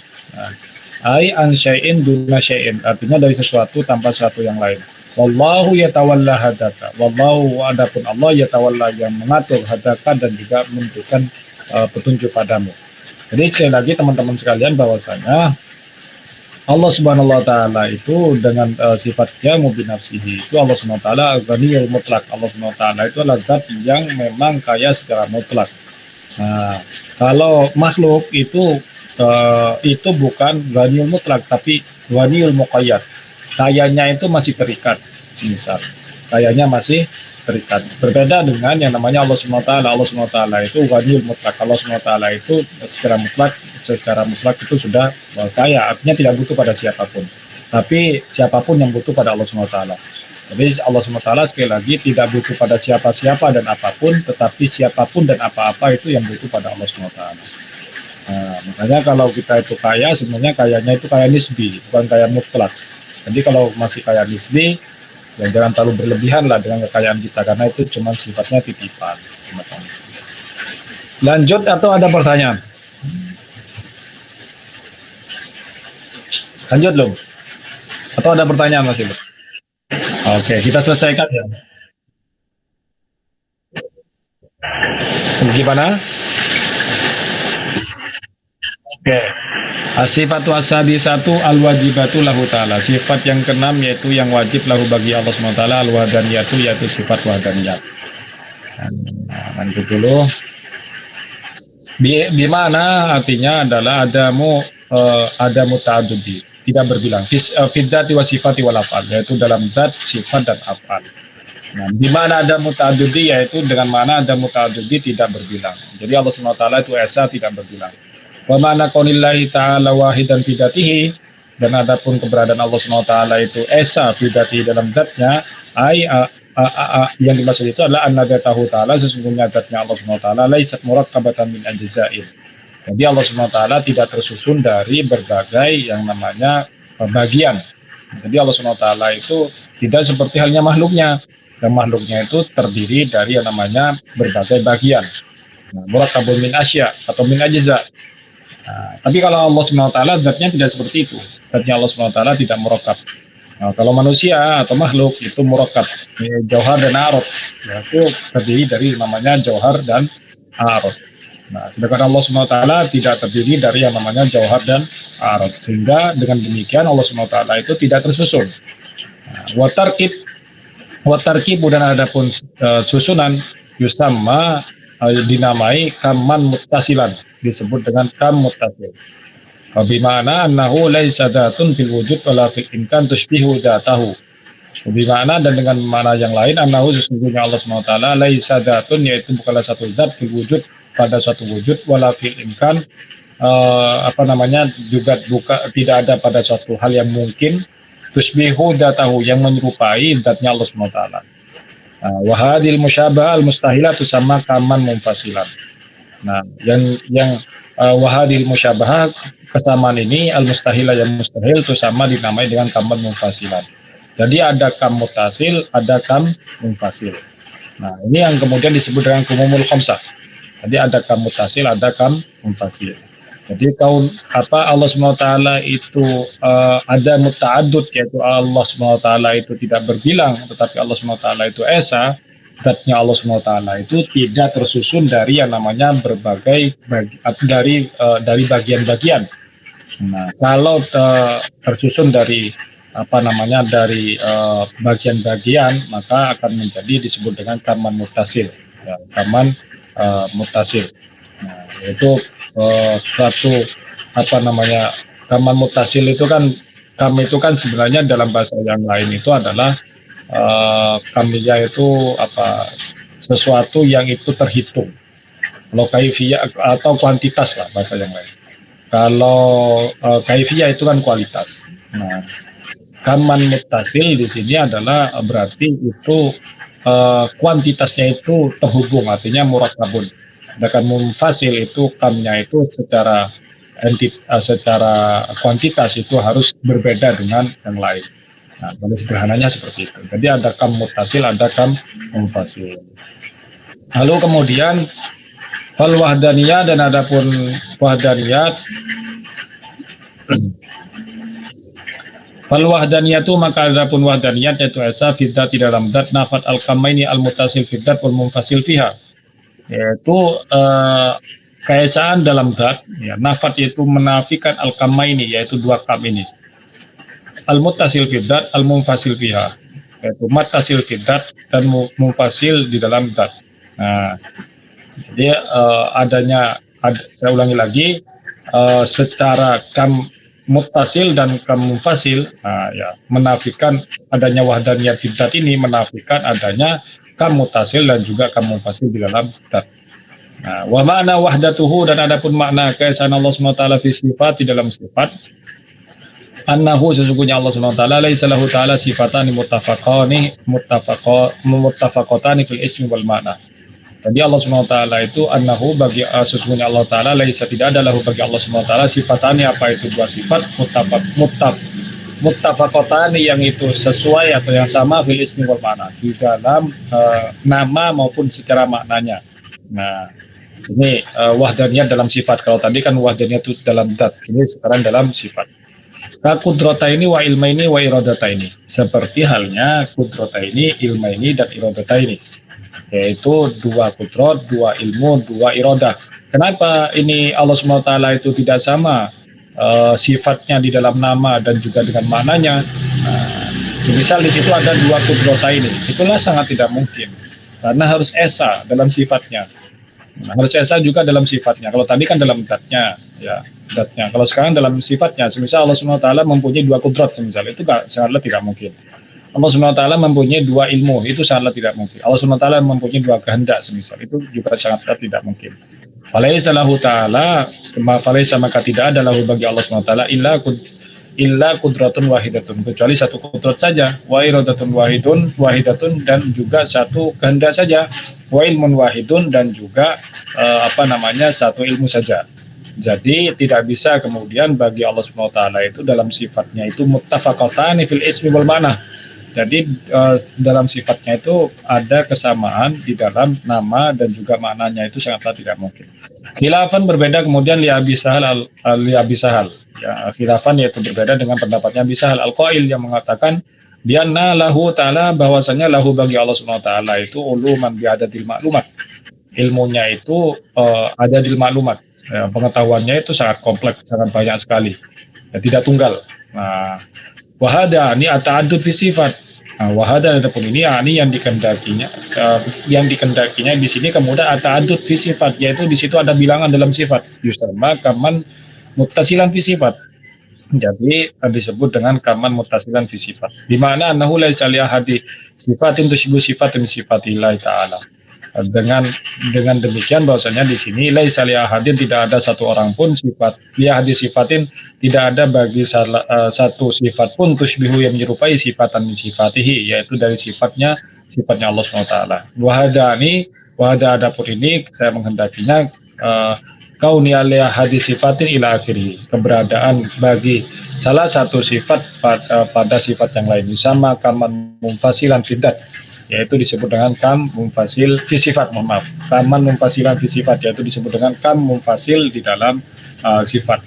Ai an syai'in duna syai'in, artinya dari sesuatu tanpa sesuatu yang lain. Wallahu yatawalla hadaka. Wallahu adapun Allah yatawalla yang mengatur hadaka dan juga memberikan petunjuk padamu. Jadi sekali lagi teman-teman sekalian bahwasanya Allah Subhanahu wa taala itu dengan sifatnya mubinafsihi itu Allah Subhanahu wa taala ghaniyul mutlak. Allah Subhanahu wa taala itu adalah zat yang memang kaya secara mutlak. Nah, kalau makhluk itu bukan ghaniyul mutlak tapi ghaniyul muqayyad. Kayanya itu masih terikat, misal. Kayanya masih terikat. Berbeda dengan yang namanya Allah Subhanahu wa taala. Allah Subhanahu wa taala itu ghaniyul mutlak. Allah Subhanahu wa taala itu secara mutlak itu sudah kaya, artinya tidak butuh pada siapapun. Tapi siapapun yang butuh pada Allah Subhanahu wa taala. Jadi Allah Subhanahu wa taala sekali lagi tidak butuh pada siapa-siapa dan apapun, tetapi siapapun dan apa-apa itu yang butuh pada Allah Subhanahu wa taala. Nah, makanya kalau kita itu kaya, sebenarnya kayanya itu kaya nisbi, bukan kaya mutlak. Jadi kalau masih kaya nisbi, ya jangan terlalu berlebihan lah dengan kekayaan kita, karena itu cuma sifatnya titipan. Lanjut atau ada pertanyaan? Lanjut belum? Atau ada pertanyaan masih belum? Oke, kita selesaikan ya. Gimana? Oke. Sifatu asadi satu al wajibatu lahu ta'ala. Sifat yang keenam yaitu yang wajib lahu bagi Allah SWT al wadaniyatu yaitu sifat wadaniyat. Lanjut dulu. Bimana artinya adalah adamu ta'adudi, tidak berbilang. Fiddati wa sifati wal afal, yaitu dalam dat, sifat dan afal. Nah, di mana ada muta'adudi yaitu dengan mana ada muta'adudi tidak berbilang. Jadi Allah SWT itu esa tidak berbilang. Wa ma'na qaunillahi ta'ala wahidan fidatihi, dan adapun keberadaan Allah SWT itu esa fidatihi dalam zatnya, yang dimaksud itu adalah an-nadatahu ta'ala, sesungguhnya zatnya Allah SWT laisat murakkabatan min ajza'in. Jadi Allah SWT tidak tersusun dari berbagai yang namanya bagian. Jadi Allah SWT itu tidak seperti halnya makhluknya. Dan makhluknya itu terdiri dari yang namanya berbagai bagian. Nah, murakkabun min asya atau min ajza. Nah, tapi kalau Allah SWT zatnya tidak seperti itu. Zatnya Allah SWT tidak murakkab. Nah, kalau manusia atau makhluk itu murakkab, jauhar dan arad. Itu terdiri dari namanya jauhar dan arad. Nah, sedangkan Allah SWT tidak terdiri dari yang namanya jauhar dan arad. Sehingga dengan demikian Allah SWT itu tidak tersusun. Nah, watarkib dan adapun susunan yusamma dinamai kaman muttasilan, disebut dengan kam muttasil. Bimana annahu laisa dzatun fil wujud wala fil imkan tushbihu dzatahu. Bimana dan dengan mana yang lain annahu sesungguhnya Allah SWT laisa dzatun yaitu bukanlah satu zat fil wujud pada suatu wujud wala fil imkan juga tidak ada pada suatu hal yang mungkin tushbihu dzatahu yang menyerupai zatnya Allah SWT. Wahadil musyabah al mustahilah tusamma kaman munfasilan. Nah, yang wahadil musyabah kesamaan ini al mustahilah yang mustahil tusamma dinamai dengan kaman munfasilan. Jadi ada kam mutasil, ada kam munfasil. Nah, ini yang kemudian disebut dengan kumumul khamsah. Jadi ada kam mutasil, ada kam munfasil. Jadi Allah SWT itu ada muta'adud, yaitu Allah SWT itu tidak berbilang, tetapi Allah SWT itu esa, zatnya Allah SWT itu tidak tersusun dari yang namanya berbagai dari bagian-bagian. Nah, kalau tersusun dari bagian-bagian, maka akan menjadi disebut dengan kaman mutasil, ya, kaman mutasil. Nah, itu suatu kaman mutasil itu kan, kam itu kan sebenarnya dalam bahasa yang lain itu adalah kamiyah itu sesuatu yang itu terhitung. Kalau kaifiyah atau kuantitas lah bahasa yang lain. Kalau kaifiyah itu kan kualitas. Nah, kaman mutasil di sini adalah berarti itu kuantitasnya itu terhubung, artinya murakkabun. Sedangkan munfasil itu kamnya itu secara kuantitas itu harus berbeda dengan yang lain. Nah, pada sederhananya seperti itu. Jadi ada kam mutasil, ada kam munfasil. Lalu kemudian fal wahdaniyah, dan adapun wahdaniyat Fal wahdaniyatu, maka adapun wahdaniyat yaitu esa fidat di dalam dat nafat al kamaini al mutasil fidat wal munfasil fiha, yaitu keesaan dalam dat ya, nafat itu menafikan al kamaini yaitu dua kam ini, al mutasil fidat al munfasil fiha, yaitu mutasil fidat dan munfasil di dalam dat. Nah, jadi saya ulangi lagi, secara kam muttasil dan kam munfasil, ya, menafikan adanya wahdaniyat fidat ini menafikan adanya kam muttasil dan juga kam munfasil di dalam dat. Nah, wa makna wahdatuhu, dan adapun makna keesaan Allah SWT fi sifat di dalam sifat, annahu, sesungguhnya Allah SWT laisa lahu ta'ala sifatani muttafaqatani fil ismi wal makna. Jadi Allah SWT itu annahu, bagi sesungguhnya Allah Ta'ala laisa, tidak ada lahu bagi Allah SWT sifatani, apa itu dua sifat, muttafaqatani yang itu sesuai atau yang sama fil ismi wal makna, di dalam nama maupun secara maknanya. Nah, ini wahdaniyat dalam sifat. Kalau tadi kan wahdaniyat itu dalam dat, ini sekarang dalam sifat. Kudrataini wa ilmaini wa iradataini, seperti halnya kudrataini, ilmaini dan iradataini, yaitu dua kudrat, dua ilmu, dua iradah. Kenapa ini Allah SWT itu tidak sama sifatnya di dalam nama dan juga dengan maknanya? Misal di situ ada dua kudrata ini, itulah sangat tidak mungkin, karena harus esa dalam sifatnya. Nah, harus esa juga dalam sifatnya. Kalau tadi kan dalam datnya, ya datnya. Kalau sekarang dalam sifatnya, semisal Allah SWT mempunyai dua kudrat, semisal itu sangatlah tidak mungkin. Allah SWT mempunyai dua ilmu, itu sangatlah tidak mungkin. Allah SWT mempunyai dua kehendak, semisal itu juga sangatlah tidak mungkin. Falaisa lahu ta'ala, falaisa, maka tidak ada lahu bagi Allah SWT illa kudratun wahidatun, kecuali satu kudrat saja, wa iradatun wahidatun, dan juga satu kehendak saja, wa ilmun wahidun, dan juga satu ilmu saja. Jadi tidak bisa kemudian bagi Allah SWT itu dalam sifatnya itu muttafaqatani fil ismi wal ma'na. Jadi dalam sifatnya itu ada kesamaan di dalam nama dan juga maknanya, itu sangatlah tidak mungkin. Khilafan, berbeda kemudian li Abi Sahal ya, khilafan yaitu berbeda dengan pendapatnya Abi Sahal al-Qail yang mengatakan bianna lahu ta'ala, bahwasanya lahu bagi Allah SWT itu uluman bi'adadil maklumat, ilmunya itu adadil maklumat, ya, pengetahuannya itu sangat kompleks, sangat banyak sekali, ya, tidak tunggal. Nah, wahada ini ata'adud fi sifat. Nah, wahada adapun ini yang dikendakinya di sini kemudian ata'adud fi sifat, yaitu di situ ada bilangan dalam sifat, yusama kaman muttasilan fi sifat. Jadi disebut dengan kaman muttasilan fi sifat. Di mana annahu laisa li ahadi sifatin tusybihu sifatin sifatillahi ta'ala. Dengan demikian bahwasanya di sini laisa li ahadin, tidak ada satu orang pun sifat, li ahadi sifatin, tidak ada bagi satu sifat pun tusybihu yang menyerupai sifatan min sifatihi, yaitu dari sifatnya Allah SWT. Wahada adapun ini saya menghendakinya kauni alaiha hadis sifatin ila akhiri, keberadaan bagi salah satu sifat pada sifat yang lain, sama kaman munfasilan fidat, yaitu disebut dengan kam munfasil fi sifat, kaman munfasilan fi sifat, yaitu disebut dengan kam munfasil di dalam sifat.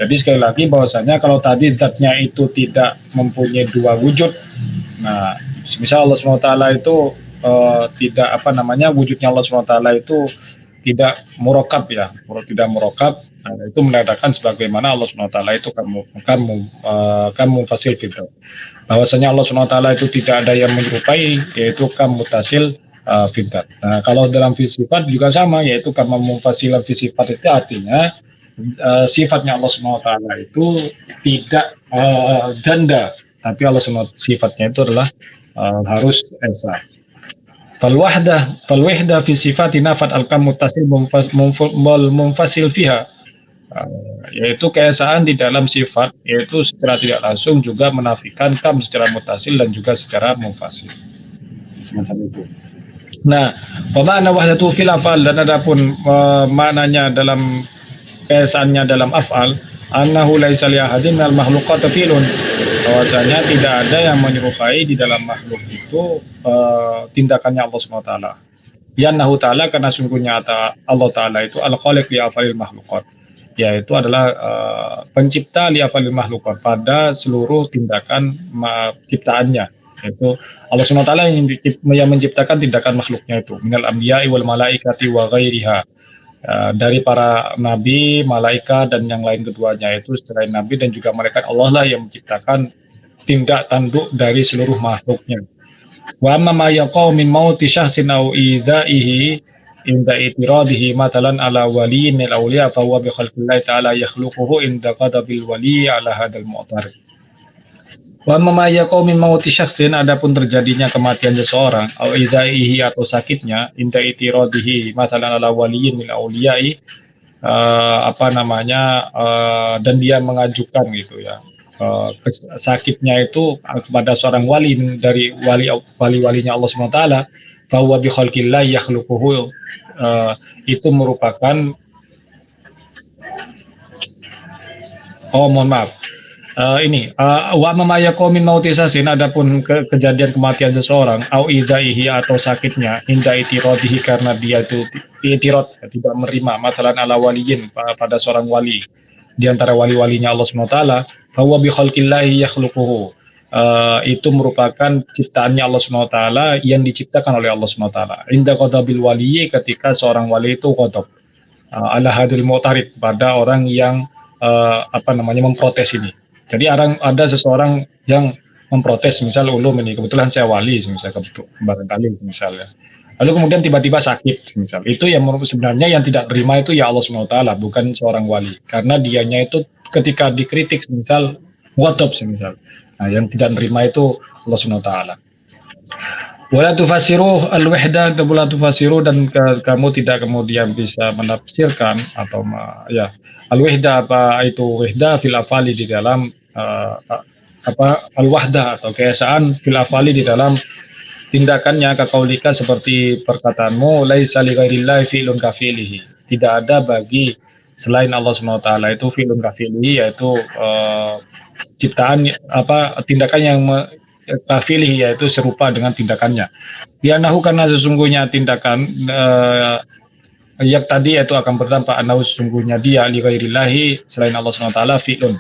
Jadi sekali lagi bahwasanya kalau tadi zatnya itu tidak mempunyai dua wujud, nah misal Allah SWT itu tidak wujudnya Allah SWT itu tidak murokab, ya, tidak murokab. Nah, itu menandakan sebagaimana Allah SWT itu kamu mufasil fidat, bahwasanya Allah SWT itu tidak ada yang menyerupai, yaitu kamu mutasil fidat. Nah, kalau dalam sifat juga sama, yaitu kamu mufasil sifat, itu artinya sifatnya Allah SWT itu tidak ganda, tapi Allah SWT sifatnya itu adalah harus esa. Falwahdah fi sifati nafat al-kam muttasil munfasil fiha, yaitu keesaan di dalam sifat, yaitu secara tidak langsung juga menafikan kam secara mutasil dan juga secara munfasil, semacam itu. Nah, makna wahdatu fil afal, dan adapun maknanya dalam keesaannya dalam afal, annahu laisa li ahadin minal makhluqat fi'lun, bahwasanya tidak ada yang menyerupai di dalam makhluk itu tindakannya Allah SWT. Yannahu ta'ala, karena sungguhnya Allah Ta'ala itu al-khaliq li afalil makhluqat, yaitu adalah pencipta li afalil makhluqat pada seluruh tindakan ciptaannya, yaitu Allah Subhanahu wa taala yang menciptakan tindakan makhluknya itu minal anbiya'i wal malaikati wa ghairiha. Dari para nabi, malaikat dan yang lain keduanya itu selain nabi dan juga malaikat, Allah lah yang menciptakan tindak tanduk dari seluruh makhluknya. Wa amma ma yaqau min mauti syahsin aw idaihi inda itiradihi matalan ala waliyin min awliya fa huwa bi khalqillahi ta'ala yakhluquhu inda qadabil wali ala hadzal mu'tarid. Wa amma ma yaqau min mauti syahsin, adapun terjadinya kematian seseorang aw idaihi atau sakitnya inda itiradihi matalan ala waliyin min awliyai, dan dia mengajukan gitu ya, sakitnya itu kepada seorang wali dari wali-walinya Allah Subhanahu wa taala, fa huwa bi khalqillah yakhluquhu, itu merupakan mohon maaf. Wa ma yaqau min mauti sasin, adapun kejadian kematian seseorang au idaihi atau sakitnya inda itiradihi, karena dia itu itirad, tidak menerima matalan ala waliyin pada seorang wali di antara wali-walinya Allah Subhanahu wa taala, fa huwa bi khalqillahi yakhluquhu, itu merupakan ciptaannya Allah Subhanahu wa taala yang diciptakan oleh Allah Subhanahu wa taala. Inda qadabil wali, ketika seorang wali itu qadab ala hadil mu'tarid, pada orang yang memprotes ini. Jadi ada seseorang yang memprotes, misal ulum ini, kebetulan saya wali, misal barangkali misalnya. Lalu kemudian tiba-tiba sakit, misal. Itu yang sebenarnya yang tidak terima itu ya Allah Subhanahu wa taala, bukan seorang wali. Karena dianya itu ketika dikritik, misal ghadab, misal. Nah, yang tidak terima itu Allah Subhanahu wa taala. Wala tufasiru al-wahda, wala tufasiru, dan kamu tidak kemudian bisa menafsirkan atau al-wahda, apa itu wahda fil afali, di dalam al-wahda atau keesaan fil afali, di dalam tindakannya, kaqaulika, seperti perkataanmu, laisa li ghairillahi fi'lun kafilihi, tidak ada bagi selain Allah Subhanahu wa taala itu fi'lun kafilihi, yaitu ciptaan tindakan yang kafilihi, yaitu serupa dengan tindakannya. Bianahu, karena sesungguhnya tindakan yang tadi itu akan berdampak, anahu, sesungguhnya dia, li ghairillahi, selain Allah Subhanahu wa taala, fi'lun,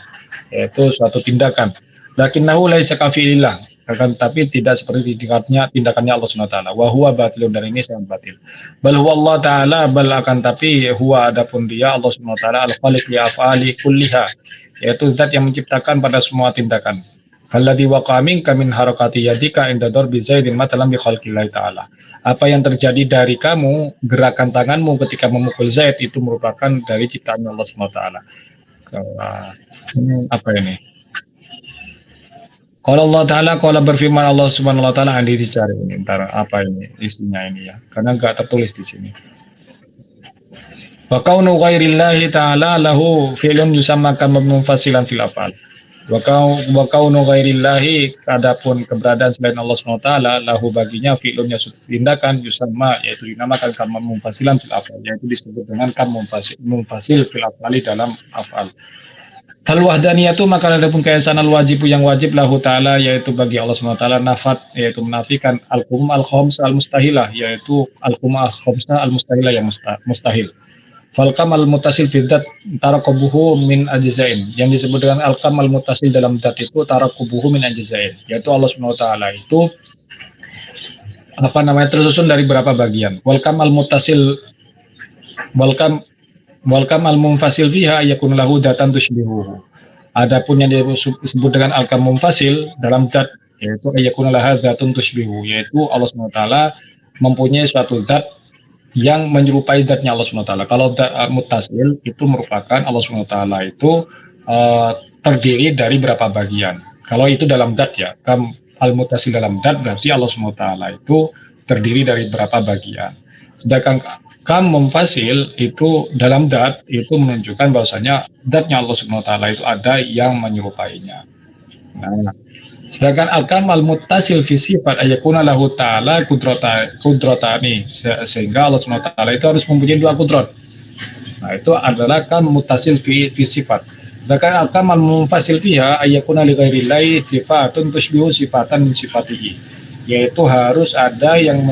yaitu suatu tindakan. Lakinnahu laisa kafilillah, akan tapi tidak seperti tindakannya Allah Subhanahu wa taala. Wa huwa batilun, dan ini sangat batil. Bal huwa Allah taala, bal akan tapi huwa, adapun dia Allah Subhanahu wa taala, al-khaliq li af'ali kulliha, yaitu zat yang menciptakan pada semua tindakan. Alladzi waqa'a minka min harakati yadika inda darbi zaidin matalan bi khalqillahi ta'ala. Apa yang terjadi dari kamu, gerakan tanganmu ketika memukul Zaid, itu merupakan dari ciptaan Allah Subhanahu wa taala. Apa ini? Kalau Allah taala, kalau berfirman Allah Subhanahu wa taala, andi dicari ini antara apa ini isinya ini ya, karena enggak tertulis di sini. Wa kaunu ghairillahi ta'ala lahu fi'lun yusamma kama munfasilan fil af'al. Wa kaunu ghairillahi, adapun keberadaan selain Allah Subhanahu wa taala, lahu baginya fi'lun, ya suatu tindakan, yusamma, yaitu dinamakan kama munfasilan fil af'al, yaitu disebut dengan kama munfasil fil af'ali, dalam af'al. Fal wahdaniyatu, maka adapun keesaan al-wajibu, yang wajib, lahu ta'ala, yaitu bagi Allah Subhanahu wa taala, nafat, yaitu menafikan al-qum al-khamsa al-mustahilah, yaitu al-qum al-khamsa al-mustahilah, yang mustahil. Falkam al-mutasil fidat tarakubuhu min ajzain, yang disebut dengan al-kam al-mutasil dalam dat itu tarakubuhu min ajzain, yaitu Allah Subhanahu wa taala itu tersusun dari berapa bagian. Walkam al-mutasil walkam al-munfasil fiha yakun lahu datan tushbihuhu. Adapun yang disebut dengan al-kam munfasil dalam dat, yaitu yakun laha datun tushbihu, yaitu Allah Subhanahu wa taala mempunyai suatu zat yang menyerupai zatnya Allah Subhanahu wa taala. Kalau mutasil itu merupakan Allah Subhanahu wa taala itu terdiri dari berapa bagian. Kalau itu dalam zat ya, al-mutasil dalam zat, berarti Allah Subhanahu wa taala itu terdiri dari berapa bagian. Sedangkan kam munfasil itu dalam zat, itu menunjukkan bahwasanya zatnya Allah Subhanahu wa taala itu ada yang menyerupainya. Nah, sedangkan al-kamal muttasil fi sifat ayakuna lahu ta'ala kudratani, sehingga Allah Subhanahu wa taala itu harus mempunyai dua kudrat. Nah, itu adalah kan muttasil fi sifat. Sedangkan al-kamal munfasil fiha ayakuna li ghairillahi sifatun tushbihu sifatan min sifatihi, yaitu harus ada yang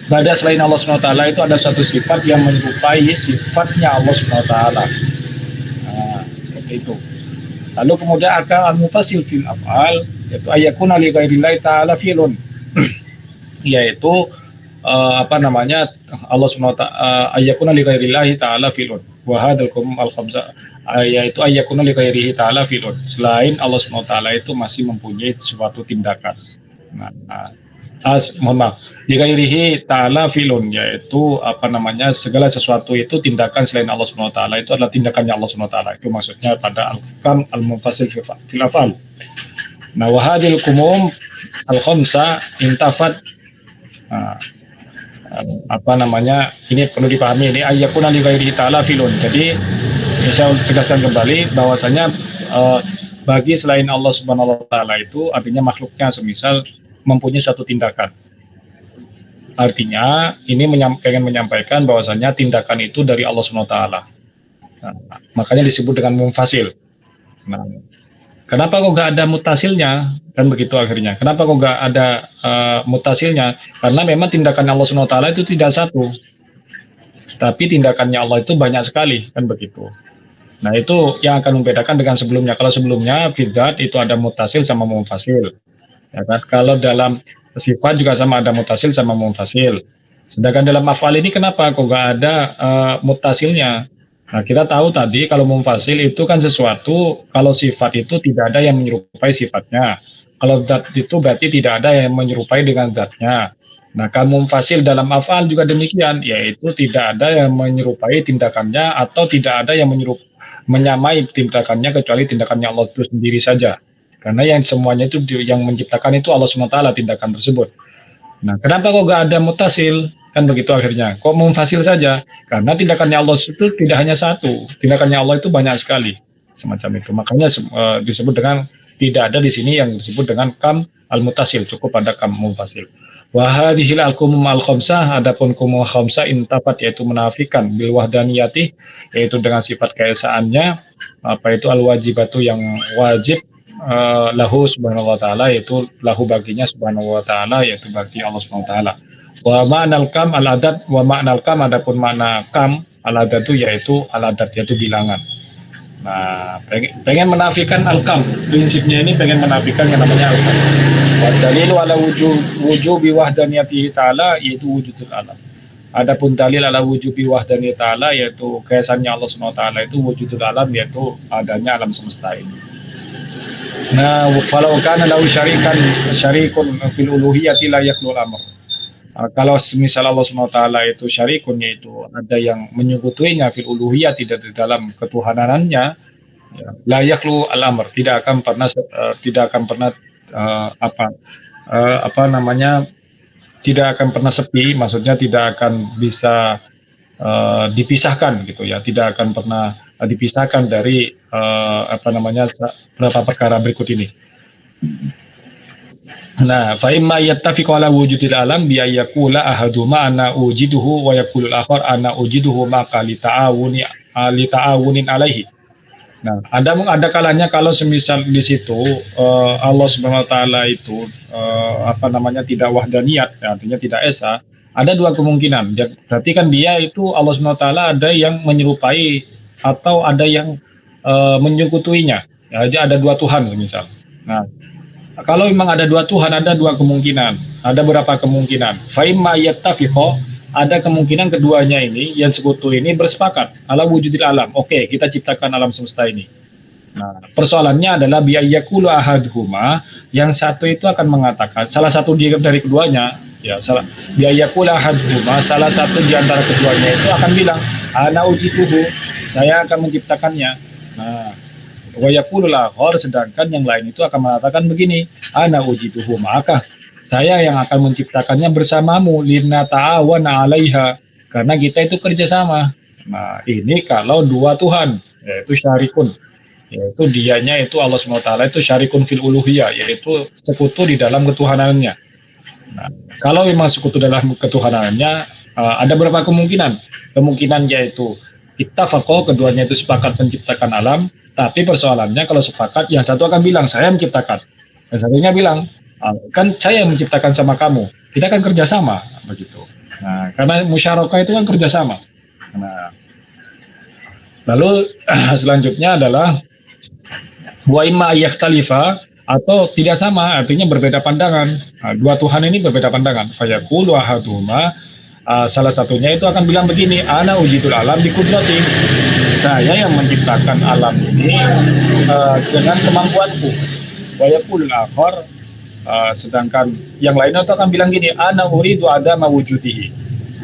pada selain Allah Subhanahu wa taala itu ada satu sifat yang menyerupai sifatnya Allah Subhanahu wa taala. Lalu kemudian akan al-mufasil fil af'al, yaitu ayyakuna li ghairillahi ta'ala fi'lun, yaitu apa namanya, Allah Subhanahu wa ta'ala ayyakuna li ghairillahi ta'ala fi'lun wa hadzal qum al khamsa, yaitu ayyakuna li ghairihi ta'ala fi'lun, selain Allah Subhanahu wa ta'ala itu masih mempunyai suatu tindakan. Nah, mohon maaf, li ghairihi ta'ala fi'lun, yaitu apa namanya, segala sesuatu itu tindakan selain Allah Subhanahu wa ta'ala itu adalah tindakannya Allah Subhanahu wa ta'ala. Itu maksudnya pada al-hukam al-munfasil fil afal. Nah, wa hadzal qumum al khamsa intafat. Nah, apa namanya, ini perlu dipahami, ini ayyakuna li ghairihi ta'ala filun. Jadi saya tegaskan kembali bahwasanya bagi selain Allah Subhanahu wa taala itu artinya makhluknya semisal mempunyai suatu tindakan. Artinya ini pengen menyampaikan bahwasanya tindakan itu dari Allah Subhanahu wa taala. Nah, makanya disebut dengan munfasil. Nah, kenapa kok gak ada mutasilnya? Kan begitu akhirnya. Kenapa kok gak ada mutasilnya? Karena memang tindakan Allah Subhanahu wa taala itu tidak satu. Tapi tindakannya Allah itu banyak sekali, kan begitu. Nah, itu yang akan membedakan dengan sebelumnya. Kalau sebelumnya fidzat itu ada mutasil sama munfasil. Ya kan? Kalau dalam sifat juga sama, ada mutasil sama munfasil. Sedangkan dalam af'al ini kenapa kok gak ada mutasilnya? Nah, kita tahu tadi kalau munfasil itu kan sesuatu, kalau sifat itu tidak ada yang menyerupai sifatnya. Kalau zat itu berarti tidak ada yang menyerupai dengan zatnya. Nah, kalau munfasil dalam af'al juga demikian, yaitu tidak ada yang menyerupai tindakannya atau tidak ada yang menyamai tindakannya kecuali tindakannya Allah itu sendiri saja. Karena yang semuanya itu yang menciptakan itu Allah SWT tindakan tersebut. Nah, kenapa kok gak ada mutasil? Kan begitu akhirnya. Kok munfasil saja? Karena tindakannya Allah itu tidak hanya satu. Tindakannya Allah itu banyak sekali. Semacam itu. Makanya disebut dengan, tidak ada di sini yang disebut dengan kam al-mutasil. Cukup ada kam munfasil. Wa hadhil al-qumum al-khamsah, adapun qumum khamsah intafat, yaitu menafikan bil wahdaniyati, yaitu dengan sifat keesaannya, apa itu al-wajibatu yang wajib, lahu subhanahu wa ta'ala, yaitu lahu baginya subhanahu wa ta'ala, yaitu bagi Allah subhanahu wa ta'ala. Wa ma'nal kam al-adad, wa ma'nal kam, adapun makna kam al-adad itu yaitu al-adad, yaitu bilangan. Nah, pengen menafikan al-kam, prinsipnya ini pengen menafikan yang namanya al-kam. Wa dalilu ala wujubi wahdaniyatihi ta'ala, yaitu wujudul alam. Adapun dalil ala wujubi wahdaniyatihi ta'ala, yaitu keesannya Allah Subhanahu wa ta'ala itu wujudul alam, yaitu adanya alam semesta ini. Nah, walau kana lahu syarikun fil uluhiyati la yakhlul amr. Kalau misal Allah Subhanahu wa taala itu syarikun, yaitu ada yang menyekutuinya fil uluhiyah, tidak di dalam ketuhanannya, ya, la yakhlu al-amr, tidak akan pernah apa namanya, tidak akan pernah sepi, maksudnya tidak akan bisa dipisahkan gitu ya, tidak akan pernah dipisahkan dari apa namanya, beberapa perkara berikut ini. Nah, fa imma yattafiqu ala wujudil alam bi ayyakula ahaduma ana ujiduhu wa yaqulul akhar ana ujiduhu maka li ta'awunin alaihi. Nah, ada kalanya kalau semisal di situ Allah Subhanahu wa taala itu apa namanya, tidak wahdaniyat, artinya tidak esa, ada dua kemungkinan. Berarti kan dia itu Allah Subhanahu wa taala ada yang menyerupai atau ada yang menyekutuinya. Ya, jadi ada dua Tuhan misal. Nah, kalau memang ada dua Tuhan, ada dua kemungkinan, ada beberapa kemungkinan. Fa imma yattafiqo, ada kemungkinan keduanya ini yang sekutu ini bersepakat ala wujudil alam. Oke, kita ciptakan alam semesta ini. Nah, persoalannya adalah bi ayyakulu ahaduhuma, yang satu itu akan mengatakan, salah satu dari keduanya, ya salah, bi ayyakulu ahaduhuma, salah satu di antara keduanya itu akan bilang ana ujituhu, saya akan menciptakannya. Nah, wa yaqulul akhar, sedangkan yang lain itu akan mengatakan begini, ana ujituhu, maka saya yang akan menciptakannya bersamamu, lina ta'awana 'alaiha, karena kita itu kerjasama. Nah, ini kalau dua Tuhan, yaitu syarikun, yaitu dianya itu Allah SWT itu syarikun fil uluhiyah, yaitu sekutu di dalam ketuhanannya. Nah, kalau memang sekutu dalam ketuhanannya, ada beberapa kemungkinan yaitu ittafaqo, keduanya itu sepakat menciptakan alam. Tapi persoalannya kalau sepakat, yang satu akan bilang saya menciptakan, yang satunya bilang kan saya yang menciptakan sama kamu, kita kan kerjasama begitu. Nah, karena musyarakah itu kan kerjasama. Nah, lalu selanjutnya adalah Wa imma yakhtalifa, atau tidak sama, artinya berbeda pandangan. Nah, dua Tuhan ini berbeda pandangan. Fayaqulu ahaduhuma, salah satunya itu akan bilang begini, ana ujidul alam bi kudrati. Saya yang menciptakan alam ini dengan kemampuanku. Wa yaqulul akhar, sedangkan yang lainnya itu akan bilang gini, ana uridu adama wujudihi.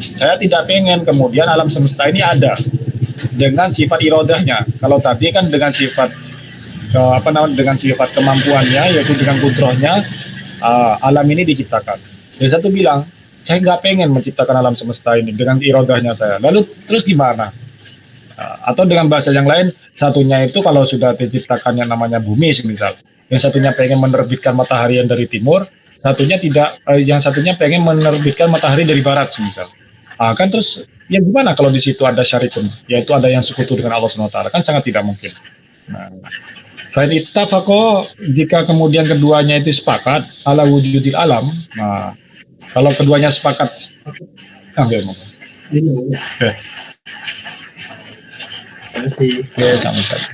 Saya tidak pengen kemudian alam semesta ini ada dengan sifat irodahnya. Kalau tadi kan dengan sifat dengan sifat kemampuannya, yaitu dengan kudrohnya, alam ini diciptakan. Yang satu bilang, saya nggak pengen menciptakan alam semesta ini dengan irodahnya saya. Lalu terus gimana? Atau dengan bahasa yang lain, satunya itu kalau sudah diciptakan yang namanya bumi semisal, yang satunya pengen menerbitkan matahari yang dari timur, satunya tidak, yang satunya pengen menerbitkan matahari dari barat semisal. Kan terus ya gimana kalau di situ ada syarikun, yaitu ada yang sekutu dengan Allah Subhanahu wa taala, kan sangat tidak mungkin. Nah, Fa'in ittafaqo, jika kemudian keduanya itu sepakat ala wujudil alam. Nah, kalau keduanya sepakat, ambil mau. Oke. Oke, sama saja.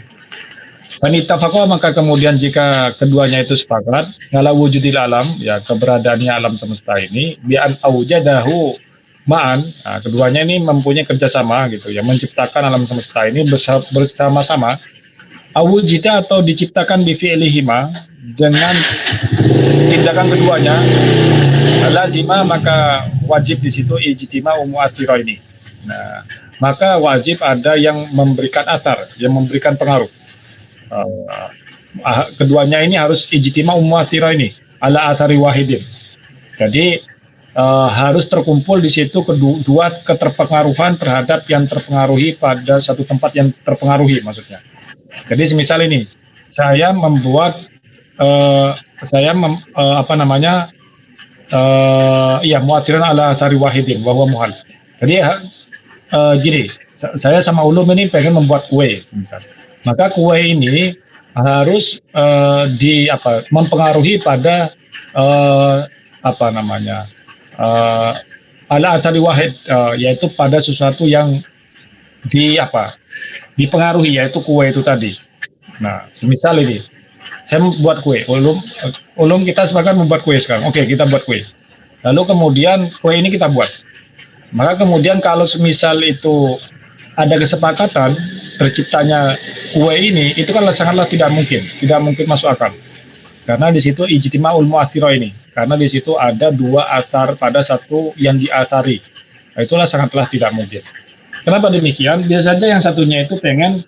Fa'in ittafaqo, maka kemudian jika keduanya itu sepakat ala wujudil alam, ya keberadaannya alam semesta ini, bi an aujadahu ma'an. Nah, keduanya ini mempunyai kerjasama gitu ya, menciptakan alam semesta ini bersama-sama. Awujita, atau diciptakan bi fi'lihima, dengan tindakan keduanya, lazima, maka wajib di situ ijtima umu'athira ini. Nah, maka wajib ada yang memberikan athar, yang memberikan pengaruh. Keduanya ini harus ijtima umu'athira ini ala athari wahidin. Jadi harus terkumpul di situ kedua keterpengaruhan terhadap yang terpengaruhi pada satu tempat yang terpengaruhi, maksudnya. Jadi semisal ini, saya membuat, mu'athiran ala athari wahidin, bahwa muhal. Jadi gini, saya sama Ulum ini pengen membuat kue, semisal. Maka kue ini harus mempengaruhi pada ala athari wahid, yaitu pada sesuatu yang dipengaruhi, yaitu kue itu tadi. Nah, semisal ini, saya membuat kue, Ulum kita sepakat membuat kue sekarang. Oke, kita buat kue. Lalu kemudian kue ini kita buat. Maka kemudian kalau semisal itu ada kesepakatan terciptanya kue ini, itu kan sangatlah tidak mungkin masuk akal. Karena di situ ijtima'ul mu'athira ini. Karena di situ ada dua athar pada satu yang diathari. Nah, itulah sangatlah tidak mungkin. Kenapa demikian? Biasanya yang satunya itu pengen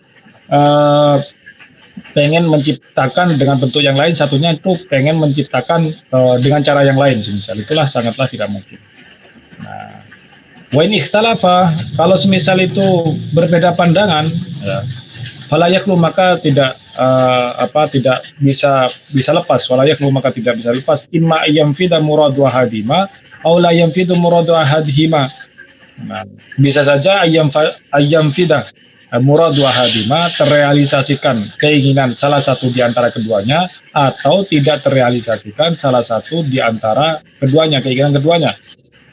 menciptakan dengan bentuk yang lain, satunya itu pengen menciptakan dengan cara yang lain, semisal. Itulah sangatlah tidak mungkin. Nah, wa in ikhtalafa, kalau semisal itu berbeda pandangan, ya, fala yaklu, maka tidak bisa lepas. Fala yaklu, maka tidak bisa lepas. Imma yamfida muradu ahadima aw la yamfidu muradu ahadihima. Nah, bisa saja ayam fidah muradu ahadima, terrealisasikan keinginan salah satu di antara keduanya, atau tidak terrealisasikan salah satu di antara keduanya, keinginan keduanya.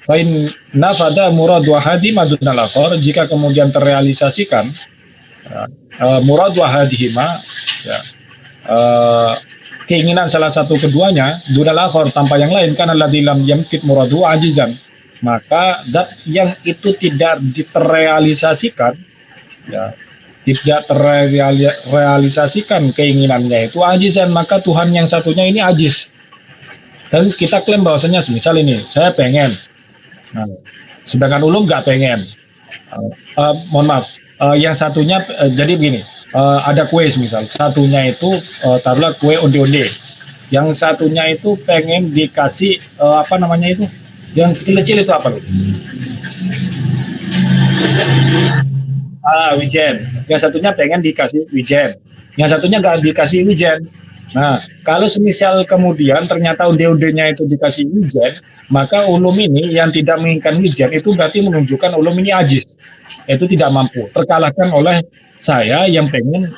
Fa'in nafada muradu ahadima dunal akhar, jika kemudian terrealisasikan muradu ahadihima, ya, keinginan salah satu keduanya dunal akhar, tanpa yang lain, karena alladzi lam yamkit muradu ajizan, maka zat yang itu tidak terrealisasikan, ya, tidak terrealisasikan keinginannya itu ajizan, maka Tuhan yang satunya ini ajiz. Dan kita klaim bahwasanya misal ini, saya pengen, nah, sedangkan Ulum nggak pengen. Mohon maaf, yang satunya jadi begini, ada kue misal, satunya itu taruhlah kue onde-onde, yang satunya itu pengen dikasih itu, yang kecil-kecil itu apa loh? Wijen. Yang satunya pengen dikasih wijen, yang satunya nggak dikasih wijen. Nah, kalau semisal kemudian ternyata onde-ondenya itu dikasih wijen, maka Ulum ini yang tidak menginginkan wijen, itu berarti menunjukkan Ulum ini ajiz, itu tidak mampu, terkalahkan oleh saya yang pengen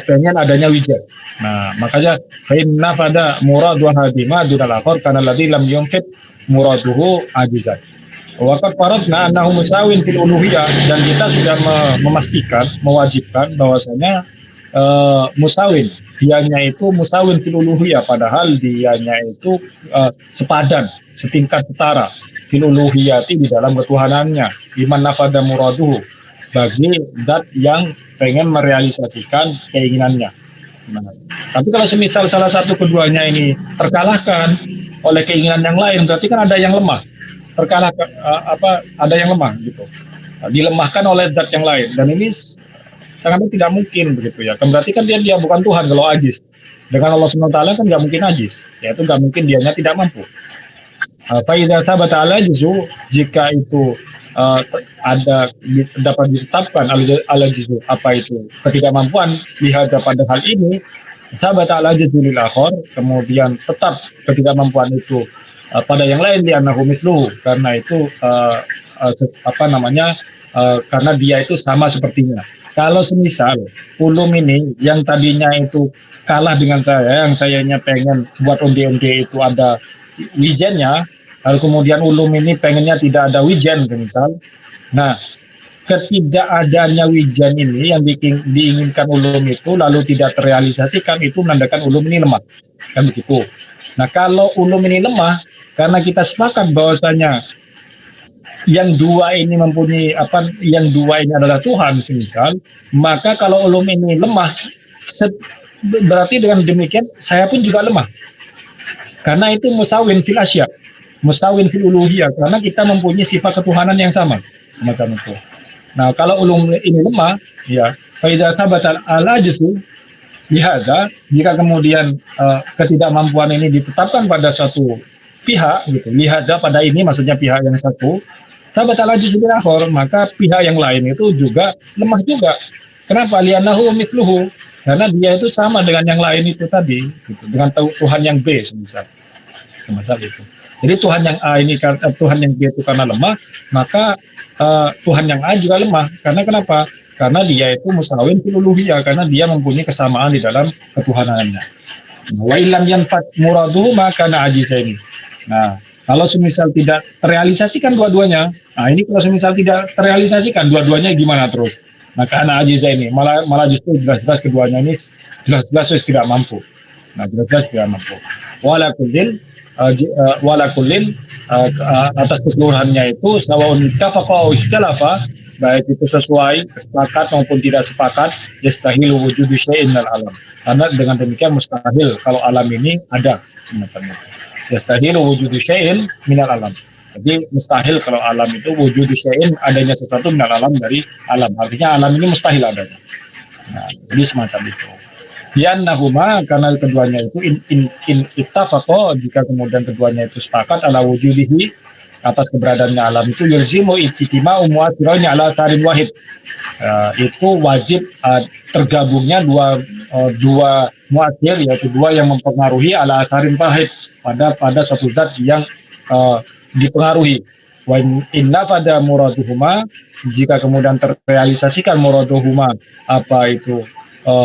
pengen adanya wijen. Nah, makanya fa'inna fada muradu hadima dunal akhar, karena ladzi lam yumfit muraduhu ajizan. Waqad faradna annahu musawin fil uluhiyah, dan kita sudah memastikan, mewajibkan bahwasanya musawin, dianya itu musawin fil uluhiyah, padahal dianya itu sepadan, setingkat setara fil uluhiyati, di dalam ketuhanannya, iman nafada muraduhu, bagi zat yang pengen merealisasikan keinginannya. Nah, tapi kalau semisal salah satu keduanya ini terkalahkan oleh keinginan yang lain, berarti kan ada yang lemah, terkalahkan, ada yang lemah gitu. Nah, dilemahkan oleh zat yang lain, dan ini sangat tidak mungkin begitu ya. Kan berarti kan dia bukan Tuhan kalau ajis. Dengan Allah SWT kan nggak mungkin ajis, yaitu nggak mungkin dianya tidak mampu. Faidah sabata ala jizu, jika itu ada dapat ditetapkan ala jizu, apa itu ketidakmampuan, lihat pada hal ini sabata ala jizulil akhor, kemudian tetap ketidakmampuan itu pada yang lain, di anahu misluhu, karena itu karena dia itu sama sepertinya. Kalau semisal ulum ini yang tadinya itu kalah dengan saya, yang sayanya pengen buat onde-onde itu ada wijennya, lalu kemudian ulum ini pengennya tidak ada wijen misal. Nah, ketidakadanya wijen ini yang diinginkan ulum itu lalu tidak terrealisasikan, itu menandakan ulum ini lemah, kan begitu. Nah, kalau ulum ini lemah karena kita sepakat bahwasanya yang dua ini mempunyai yang dua ini adalah Tuhan semisal, maka kalau ulum ini lemah, berarti dengan demikian saya pun juga lemah, karena itu musawin fil asya, musawin fil uluhiyah, karena kita mempunyai sifat ketuhanan yang sama, semacam itu. Nah, kalau ulum ini lemah, ya, fa idza thabata al-ajzu lihada, jika kemudian ketidakmampuan ini ditetapkan pada suatu pihak gitu, lihada pada ini maksudnya pihak yang satu, thabata al-ajzu bil akhar, maka pihak yang lain itu juga lemah juga. Kenapa? Li'annahu mithluhu, karena dia itu sama dengan yang lain itu tadi gitu, dengan Tuhan yang B semisal, semacam itu. Jadi Tuhan yang A ini, Tuhan yang B itu karena lemah, maka Tuhan yang A juga lemah. Karena kenapa? Karena dia itu musawin fil uluhiyah, karena dia mempunyai kesamaan di dalam ketuhanannya. Wa illam yanfat muraduhu maka na ajizaini. Nah, kalau semisal tidak terrealisasikan dua-duanya, nah ini kalau semisal tidak terrealisasikan dua-duanya gimana terus? Maka anak ajizaini, malah justru jelas-jelas keduanya ini jelas-jelas tidak mampu. Nah, jelas-jelas tidak mampu. Wala kullin atas keseluruhannya itu sawaun tafaqa wa ikhtalafa, baik itu sesuai, sepakat maupun tidak sepakat, yastahilu wujudu syai'in minal alam. Karena dengan demikian mustahil kalau alam ini ada semacam itu. Yastahilu wujudu syai'in minal alam. Jadi mustahil kalau alam itu wujudu syai'in, adanya sesuatu minal alam, dari alam. Artinya alam ini mustahil adanya. Nah, jadi semacam itu. Liannahuma, karena keduanya itu in ittafaqa, jika kemudian keduanya itu sepakat ala wujudihi, atas keberadaannya alam itu, yulzimu ijtima'u mu'athiraihi ala tarin wahid. Itu wajib tergabungnya dua mu'athir, yaitu dua yang mempengaruhi ala tarin wahid, pada suatu zat yang dipengaruhi. Wa inna pada muraduhuma, jika kemudian terrealisasikan muraduhuma, apa itu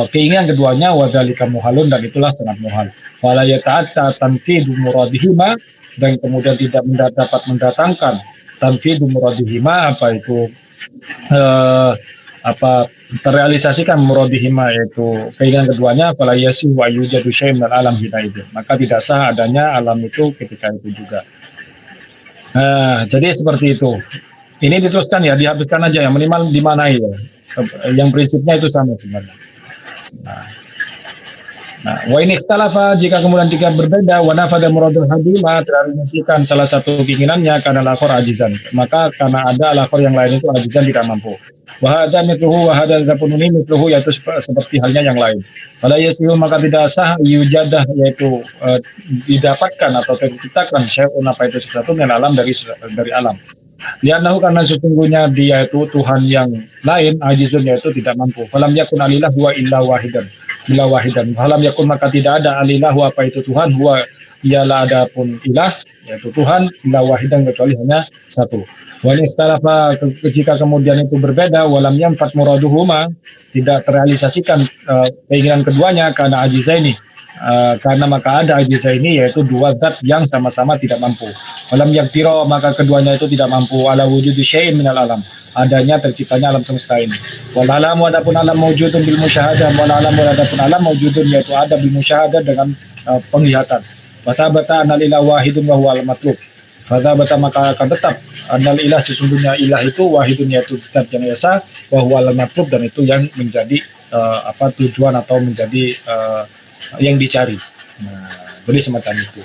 keinginan keduanya, wadhalika muhalun, dan itulah sangat muhal. Fala yata'atta tanfidu muradihima, dan kemudian tidak dapat mendatangkan tanfidu muradihima, apa itu terrealisasikan muradihima, yaitu keinginan keduanya, fala yasihu wa yujadu syai'un minal alam hina itu, maka tidak sah adanya alam itu ketika itu juga. Jadi seperti itu. Ini diteruskan ya, dihapuskan aja ya, minimal dimanai ya. Yang prinsipnya itu sama sebenarnya. Wa ini ikhtalafa, jika kemudian tiga berbeda, wa nafada muradul hadima, terrealisasikan salah satu keinginannya, karena al-akhar ajizan, maka karena ada al-akhar yang lain itu ajizan, tidak mampu. Wa hadza mithluhu wa hadza zapununi mithluhu, yaitu seperti halnya yang lain. Fala yasihu, maka tidak sah yujadah, yaitu didapatkan atau terciptakan syai'un, apa itu sesuatu min alam, dari alam. Lianahu, karena sesungguhnya dia itu Tuhan yang lain, ajizun, yaitu tidak mampu. Falam yakun alilah huwa illa wahidan, bila wahidan. Falam yakun, maka tidak ada alilahu, apa itu Tuhan, huwa ialah adapun ilah, yaitu Tuhan, illa wahidan, kecuali hanya satu. Wal ikhtalafa, jika kemudian itu berbeda, walam yanfat muraduhuma, tidak terrealisasikan keinginan keduanya, karena ajizaini, Karena maka ada ajizah ini yaitu dua zat yang sama-sama tidak mampu. Walam yaktiro, maka keduanya itu tidak mampu ala wujudi syai'in minal alam, adanya terciptanya alam semesta ini. Wal alam, adapun alam mawjudun bil musyahadah, wal alam, adapun alam mawjudun yaitu ada bil musyahadah dengan penglihatan. Bata anal ilah wahidun wa huwa al matlub. Bata maka akan tetap anal ilah, sesungguhnya ilah itu wahidun yaitu zat yang esa, wa huwa al matlub, dan itu yang menjadi tujuan atau menjadi yang dicari. Nah, jadi semacam itu.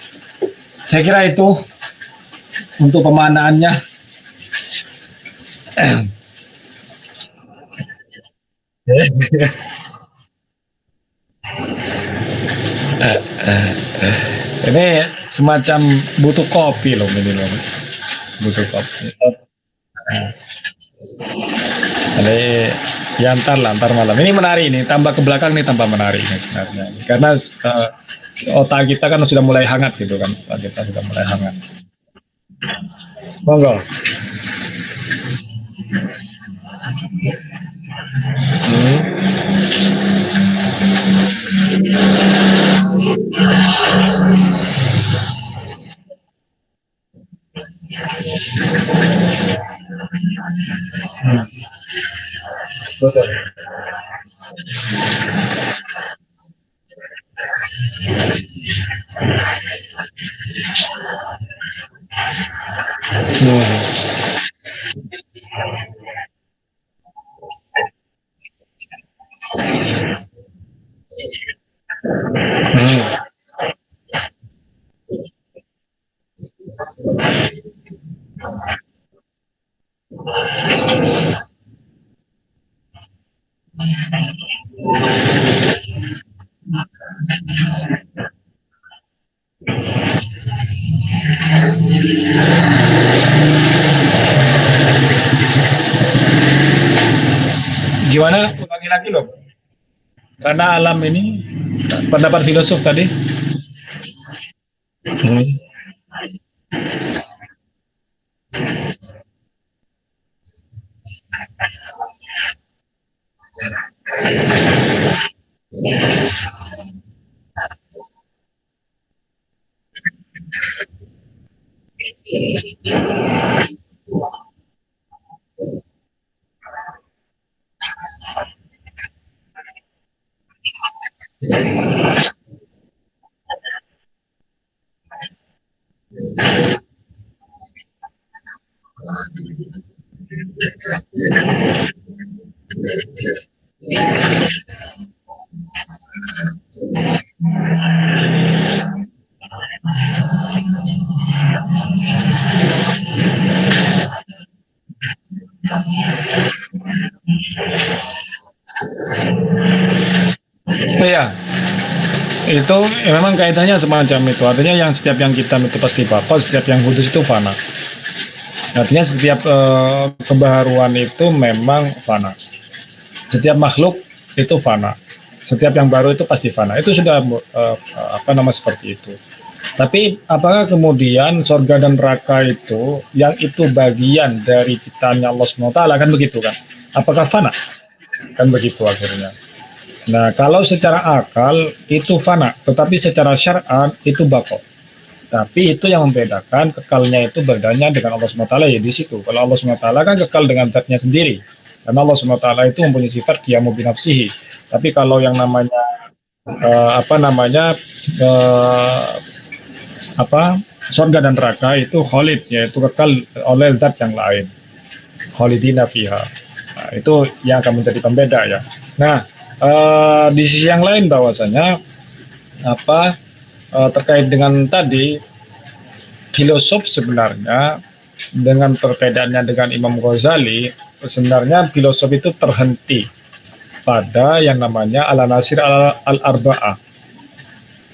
Saya kira itu untuk pemanaannya. Ini semacam butuh kopi loh ini loh. Butuh kopi. Jadi ya antar malam. Ini menarik, ini tambah ke belakang nih tambah menarik nih sebenarnya. Karena otak kita kan sudah mulai hangat gitu kan. Otak kita sudah mulai hangat. Monggo. Betul. Gimana? Ulangi lagi loh. Karena alam ini pendapat filosof tadi. Iya, itu memang kaitannya semacam itu. Artinya yang setiap yang kita itu pasti bakal, setiap yang kudus itu fana. Artinya setiap kebaharuan itu memang fana. Setiap makhluk itu fana. Setiap yang baru itu pasti fana. Itu sudah seperti itu. Tapi apakah kemudian sorga dan neraka itu yang itu bagian dari ciptaannya Allah SWT kan begitu kan? Apakah fana? Kan begitu akhirnya. Nah, kalau secara akal itu fana, tetapi secara syar'an itu bako. Tapi itu yang membedakan kekalnya itu bedanya dengan Allah SWT ya di situ. Kalau Allah SWT kan kekal dengan zatnya sendiri. Karena Allah SWT itu mempunyai sifat qiyamu binafsihi. Tapi kalau yang namanya surga dan neraka itu khalid, yaitu kekal oleh zat yang lain. Khalidina fiha. Nah, itu yang akan menjadi pembeda ya. Nah, di sisi yang lain bahwasanya terkait dengan tadi filosof sebenarnya dengan perbedaannya dengan Imam Ghazali, sebenarnya filosof itu terhenti pada yang namanya al-anasir al-arba'ah.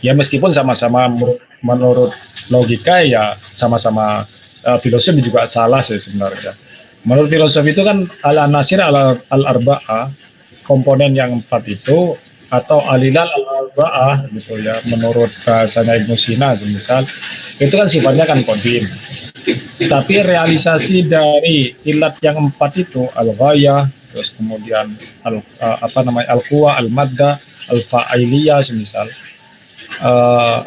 Ya meskipun sama-sama menurut logika ya sama-sama filosof juga salah sih sebenarnya. Menurut filosof itu kan al-anasir al-arba'ah, komponen yang 4 itu atau alilal al-arba'ah gitu ya, menurut bahasanya Ibnu Sina misal itu kan sifatnya kan kodim, tapi realisasi dari ilat yang 4 itu al-ghayah, terus kemudian al-quwa, al-madda, al-fa'iliyah semisal uh,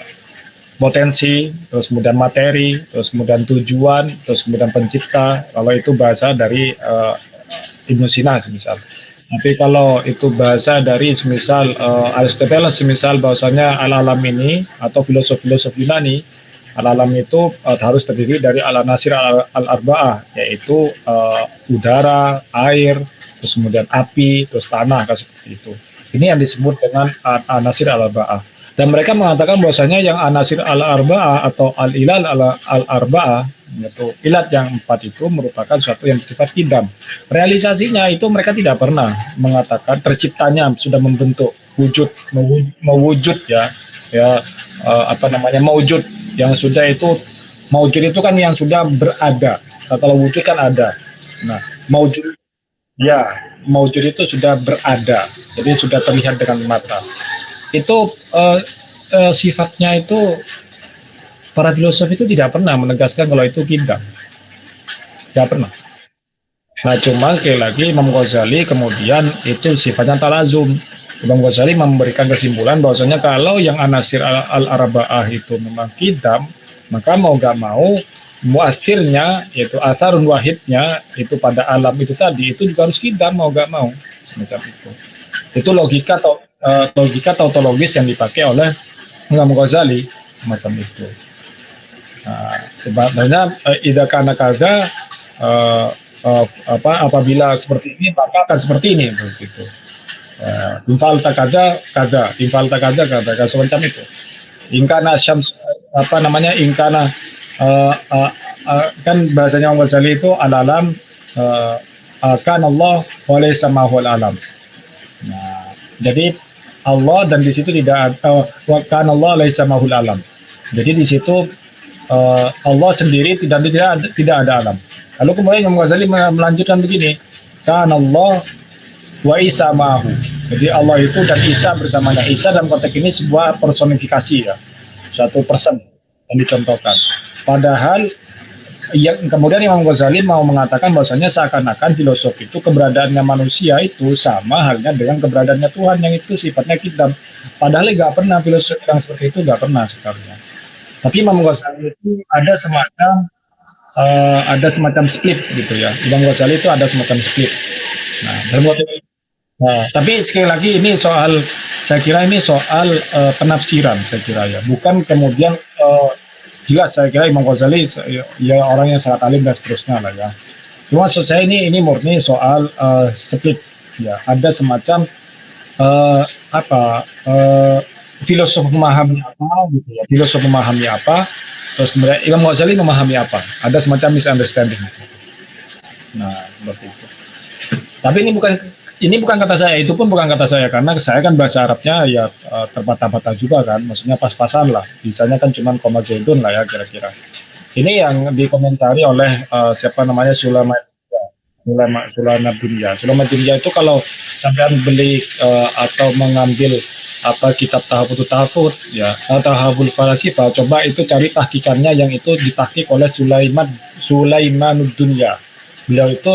potensi, terus kemudian materi, terus kemudian tujuan, terus kemudian pencipta. Kalau itu bahasa dari Ibnu Sina semisal. Tapi kalau itu bahasa dari semisal Aristoteles semisal bahwasanya al-alam ini atau filosof-filosof Yunani, al-alam itu harus terdiri dari al-anasir al-arba'ah, yaitu udara, air, terus kemudian api, terus tanah, seperti itu. Ini yang disebut dengan al-anasir al-arba'ah. Dan mereka mengatakan bahwasanya yang anasir al-arba'ah atau al-ilal al-arba'ah, yaitu ilat yang 4 itu merupakan suatu yang bersifat kidam. Realisasinya itu mereka tidak pernah mengatakan terciptanya sudah membentuk wujud, mewujud ya apa namanya mewujud yang sudah itu mewujud itu kan yang sudah berada. Kalau wujud kan ada. Nah, mewujud ya mewujud itu sudah berada, jadi sudah terlihat dengan mata. Itu sifatnya itu para filosof itu tidak pernah menegaskan kalau itu kita, tidak pernah. Nah, cuma sekali lagi Imam Ghazali kemudian itu sifatnya talazum. Imam Ghazali memberikan kesimpulan bahwasanya kalau yang anasir al-arba'ah itu memang kidam, maka mau gak mau muathirnya yaitu atharun wahidnya itu pada alam itu tadi itu juga harus kidam mau gak mau, semacam itu. Itu logika tautologis yang dipakai oleh Imam Ghazali semacam itu. Nah, sebenarnya idza kana kaza apabila seperti ini maka akan seperti ini begitu. Infal takaza kaza, infal takaza kaza, semacam itu. Ingkana syams apa namanya ingkana kan bahasanya Imam Ghazali itu al-alam kan Allah wa laysa ma huwa al-alam. Nah, jadi Allah dan di situ tidak kan Allah laysa ma huwa al-alam. Jadi di situ Allah sendiri tidak ada alam. Lalu kemudian Imam Ghazali melanjutkan begini, kan Allah wa Isa ma'ahu. Jadi Allah itu dan Isa bersamanya. Isa dalam konteks ini sebuah personifikasi ya, satu person yang dicontohkan. Padahal yang kemudian Imam Ghazali mau mengatakan bahwasanya seakan-akan filosofi itu keberadaannya manusia itu sama halnya dengan keberadaannya Tuhan yang itu sifatnya kidam. Padahal nggak pernah filosofi yang seperti itu nggak pernah sebenarnya. Tapi Imam Ghazali itu ada semacam split gitu ya. Imam Ghazali itu ada semacam split. Nah, tapi sekali lagi ini saya kira ini soal penafsiran saya kira ya. Bukan kemudian jelas saya kira Imam Ghazali ya orang yang sangat alim dan seterusnya lah ya. Cuma maksud saya ini murni soal split ya. Ada semacam filosof memahami apa gitu ya. Filosof memahami apa, terus kemudian Imam Ghazali memahami apa. Ada semacam misunderstanding. Nah, seperti itu. Tapi ini bukan kata saya, itu pun bukan kata saya karena saya kan bahasa Arabnya ya terbata-bata juga kan, maksudnya pas-pasan lah. Bisanya kan cuma koma zaidun lah ya kira-kira. Ini yang dikomentari oleh siapa namanya Sulaiman Dunya. Sulaiman Dunya itu kalau sampean beli atau mengambil kitab Tahafut ya Tahaful Falasifah, coba itu cari tahkikannya yang itu ditahkik oleh Sulaiman Dunya. Beliau itu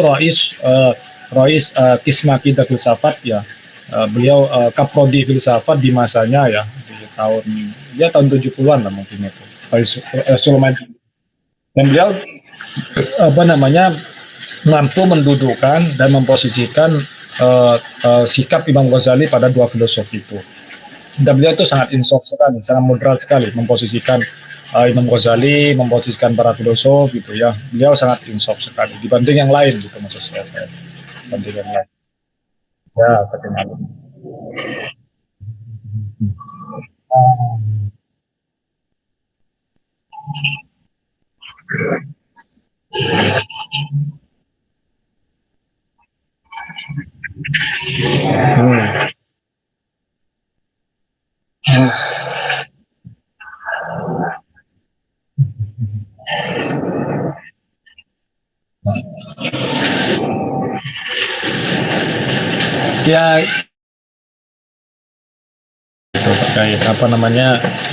Rois Kisma Aqidah Filsafat ya. Beliau kaprodi filsafat di masanya ya di tahun 70-an lah mungkin itu. Sulaiman. Dan beliau mampu mendudukan dan memposisikan sikap Imam Ghazali pada dua filosofi itu. Dan beliau itu sangat insaf sekali, sangat moderat sekali memposisikan Imam Ghazali, memposisikan para filosof gitu ya. Beliau sangat insaf sekali dibanding yang lain gitu maksud saya. Dibanding yang lain. Ya, ketinggalan. Ya itu terkait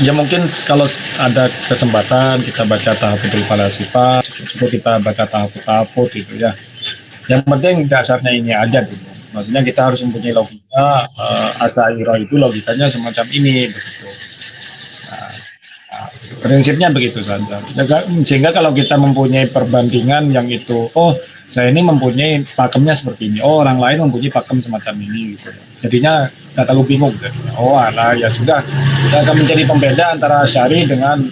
ya mungkin kalau ada kesempatan kita baca Tahafudul Falasifah, cukup kita baca Tahafut gitu ya. Yang penting dasarnya ini aja gitu. Maksudnya kita harus mempunyai logika, Asy'ariyah itu logikanya semacam ini begitu. Prinsipnya begitu saja. Sehingga kalau kita mempunyai perbandingan yang itu, oh saya ini mempunyai pakemnya seperti ini, oh orang lain mempunyai pakem semacam ini, gitu. Jadinya nggak terlalu bingung. Jadinya. Oh alah ya sudah, kita akan menjadi pembeda antara syari dengan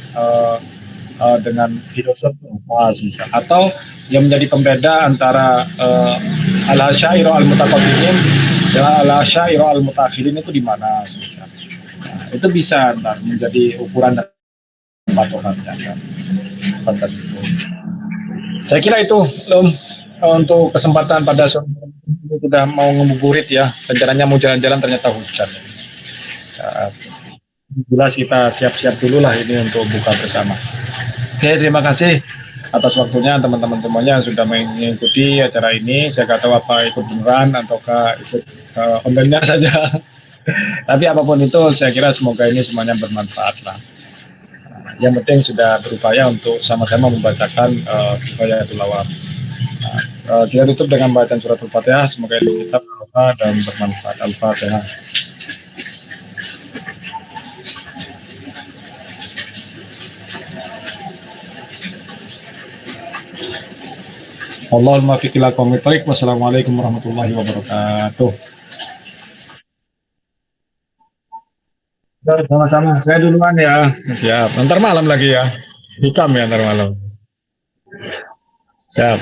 filosof pas misal, atau yang menjadi pembeda antara al asyairo al mutaqaddimin dengan al asyairo al mutaakhirin itu di mana misal. Nah, itu bisa menjadi ukuran dan patokannya kan seperti itu. Saya kira itu untuk kesempatan pada sore sudah mau ngebuburit ya, rencananya mau jalan-jalan ternyata hujan. Ya, jelas kita siap-siap dulu lah ini untuk buka bersama. Oke, terima kasih atas waktunya teman-teman semuanya yang sudah mengikuti acara ini. Saya nggak tahu apa ikut beneran ataukah ikut online-nya saja. Tapi apapun itu, saya kira semoga ini semuanya bermanfaat lah. Yang penting sudah berupaya untuk sama-sama membacakan Kifayatul Awam. Kita tutup dengan bacaan surat Al-Fatihah. Semoga itu kita bermanfaat dan bermanfaat. Al-Fatihah. Allahumma fiqh ila qawmi thariq. Wassalamualaikum warahmatullahi wabarakatuh. Sama-sama. Saya duluan ya. Siap. Ntar malam lagi ya. Hikam ya ntar malam. Siap.